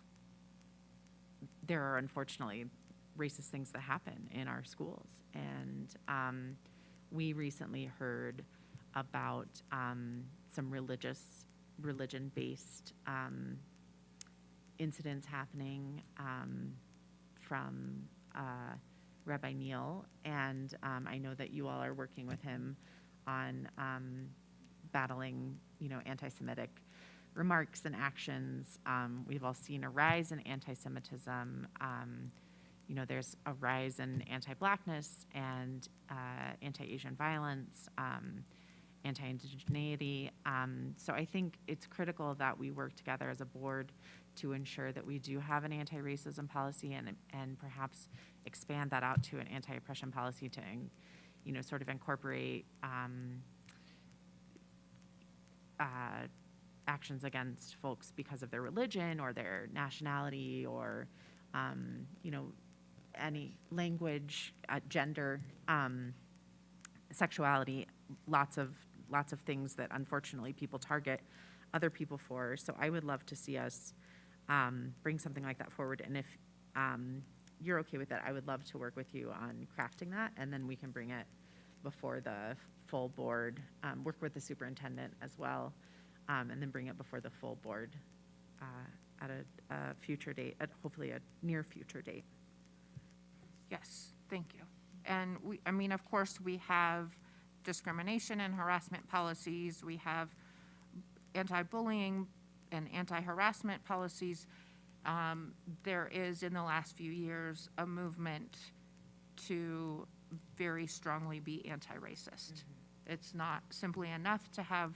there are unfortunately racist things that happen in our schools. And we recently heard about some religion-based incidents happening from Rabbi Neal, and I know that you all are working with him on battling, anti-Semitic remarks and actions. We've all seen a rise in anti-Semitism. There's a rise in anti-Blackness and anti-Asian violence, anti-indigeneity. So I think it's critical that we work together as a board to ensure that we do have an anti-racism policy and perhaps expand that out to an anti-oppression policy to, sort of incorporate actions against folks because of their religion or their nationality or, any language, gender, sexuality, lots of things that unfortunately people target other people for. So I would love to see us bring something like that forward. And if you're okay with it, I would love to work with you on crafting that, and then we can bring it before the full board, work with the superintendent as well, and then bring it before the full board at a future date, at hopefully a near future date. Yes, thank you. And of course, we have discrimination and harassment policies. We have anti-bullying and anti-harassment policies. There is, in the last few years, a movement to very strongly be anti-racist. Mm-hmm. It's not simply enough to have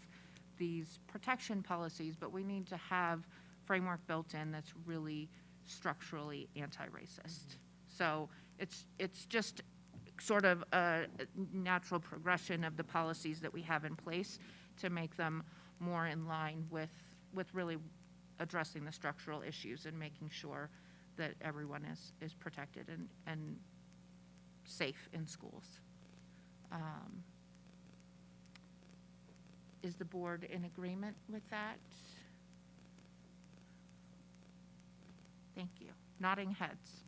these protection policies, but we need to have framework built in that's really structurally anti-racist. Mm-hmm. So it's just sort of a natural progression of the policies that we have in place to make them more in line with really addressing the structural issues and making sure that everyone is protected and safe in schools. Is the board in agreement with that? Thank you. Nodding heads.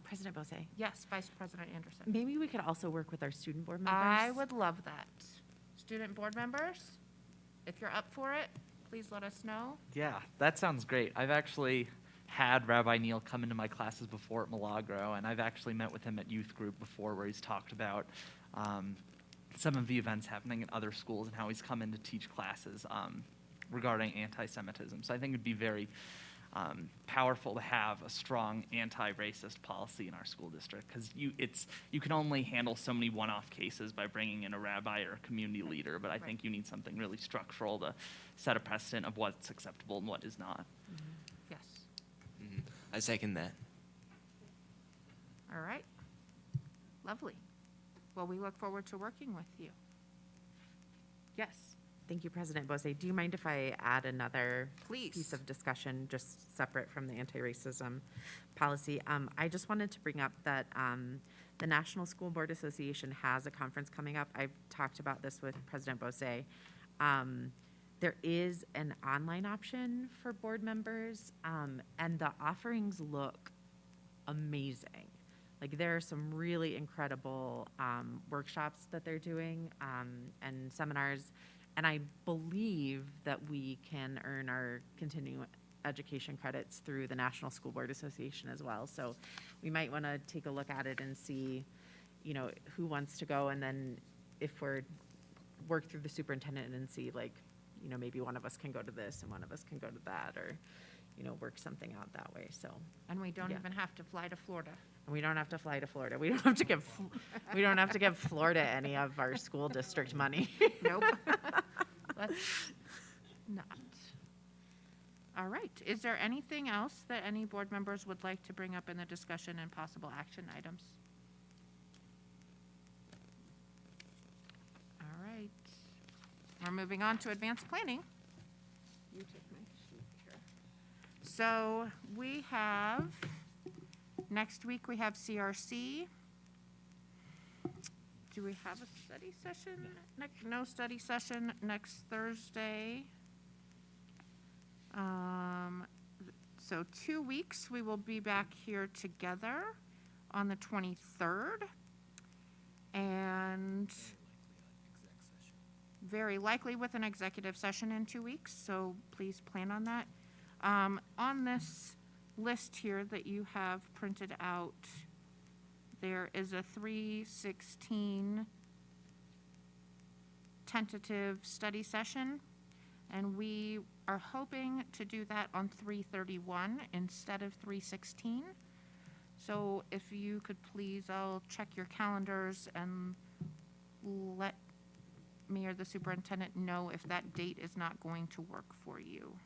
President Bose. Yes, Vice President Anderson. Maybe we could also work with our student board members. I would love that. Student board members, if you're up for it, please let us know. Yeah, that sounds great. I've actually had Rabbi Neal come into my classes before at Milagro, and I've actually met with him at youth group before where he's talked about some of the events happening in other schools and how he's come in to teach classes regarding anti-Semitism. So I think it'd be very powerful to have a strong anti-racist policy in our school district, because you can only handle so many one-off cases by bringing in a rabbi or a community leader, but I think you need something really structural to set a precedent of what's acceptable and what is not. Yes. I second that. All right. Lovely. Well, we look forward to working with you. Yes. Thank you, President Bose. Do you mind if I add another Please. piece of discussion, just separate from the anti-racism policy? I just wanted to bring up that the National School Board Association has a conference coming up. I've talked about this with President Bose. There is an online option for board members, and the offerings look amazing. Like, there are some really incredible workshops that they're doing and seminars. And I believe that we can earn our continuing education credits through the National School Board Association as well. So we might want to take a look at it and see, who wants to go. And then if we're work through the superintendent and see, like, maybe one of us can go to this and one of us can go to that, or, work something out that way. So. And we don't Yeah. even have to fly to Florida. And we don't have to fly to Florida. We don't have to give Florida any of our school district money. Nope. Let's not. All right. Is there anything else that any board members would like to bring up in the discussion and possible action items? All right. We're moving on to advanced planning. You take my sheet here. So we have, next week we have CRC. Do we have a study session? No study session next Thursday. So 2 weeks, we will be back here together on the 23rd. And very likely with an executive session in 2 weeks, so please plan on that. On this list here that you have printed out, there is a 3/16 tentative study session, and we are hoping to do that on 3/31 instead of 3/16. So if you could please, I'll check your calendars and let me or the superintendent know if that date is not going to work for you.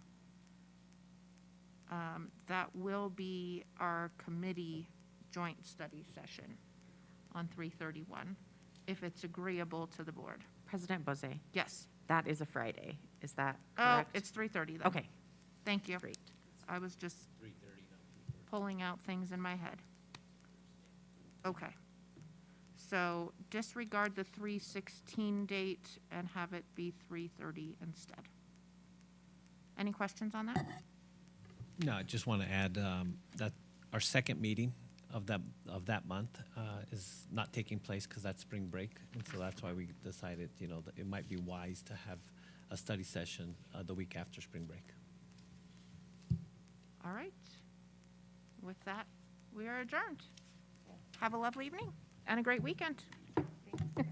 That will be our committee joint study session on 3/31, if it's agreeable to the board. President Bose, Yes. that is a Friday. Is that Oh, correct? it's 3:30 though. Okay. Thank you. Great. I was just pulling out things in my head. Okay. So disregard the 3/16 date and have it be 3:30 instead. Any questions on that? No, I just want to add that our second meeting of that month is not taking place because that's spring break, and so that's why we decided, that it might be wise to have a study session the week after spring break. All right. With that, we are adjourned. Have a lovely evening and a great weekend. Thanks, guys.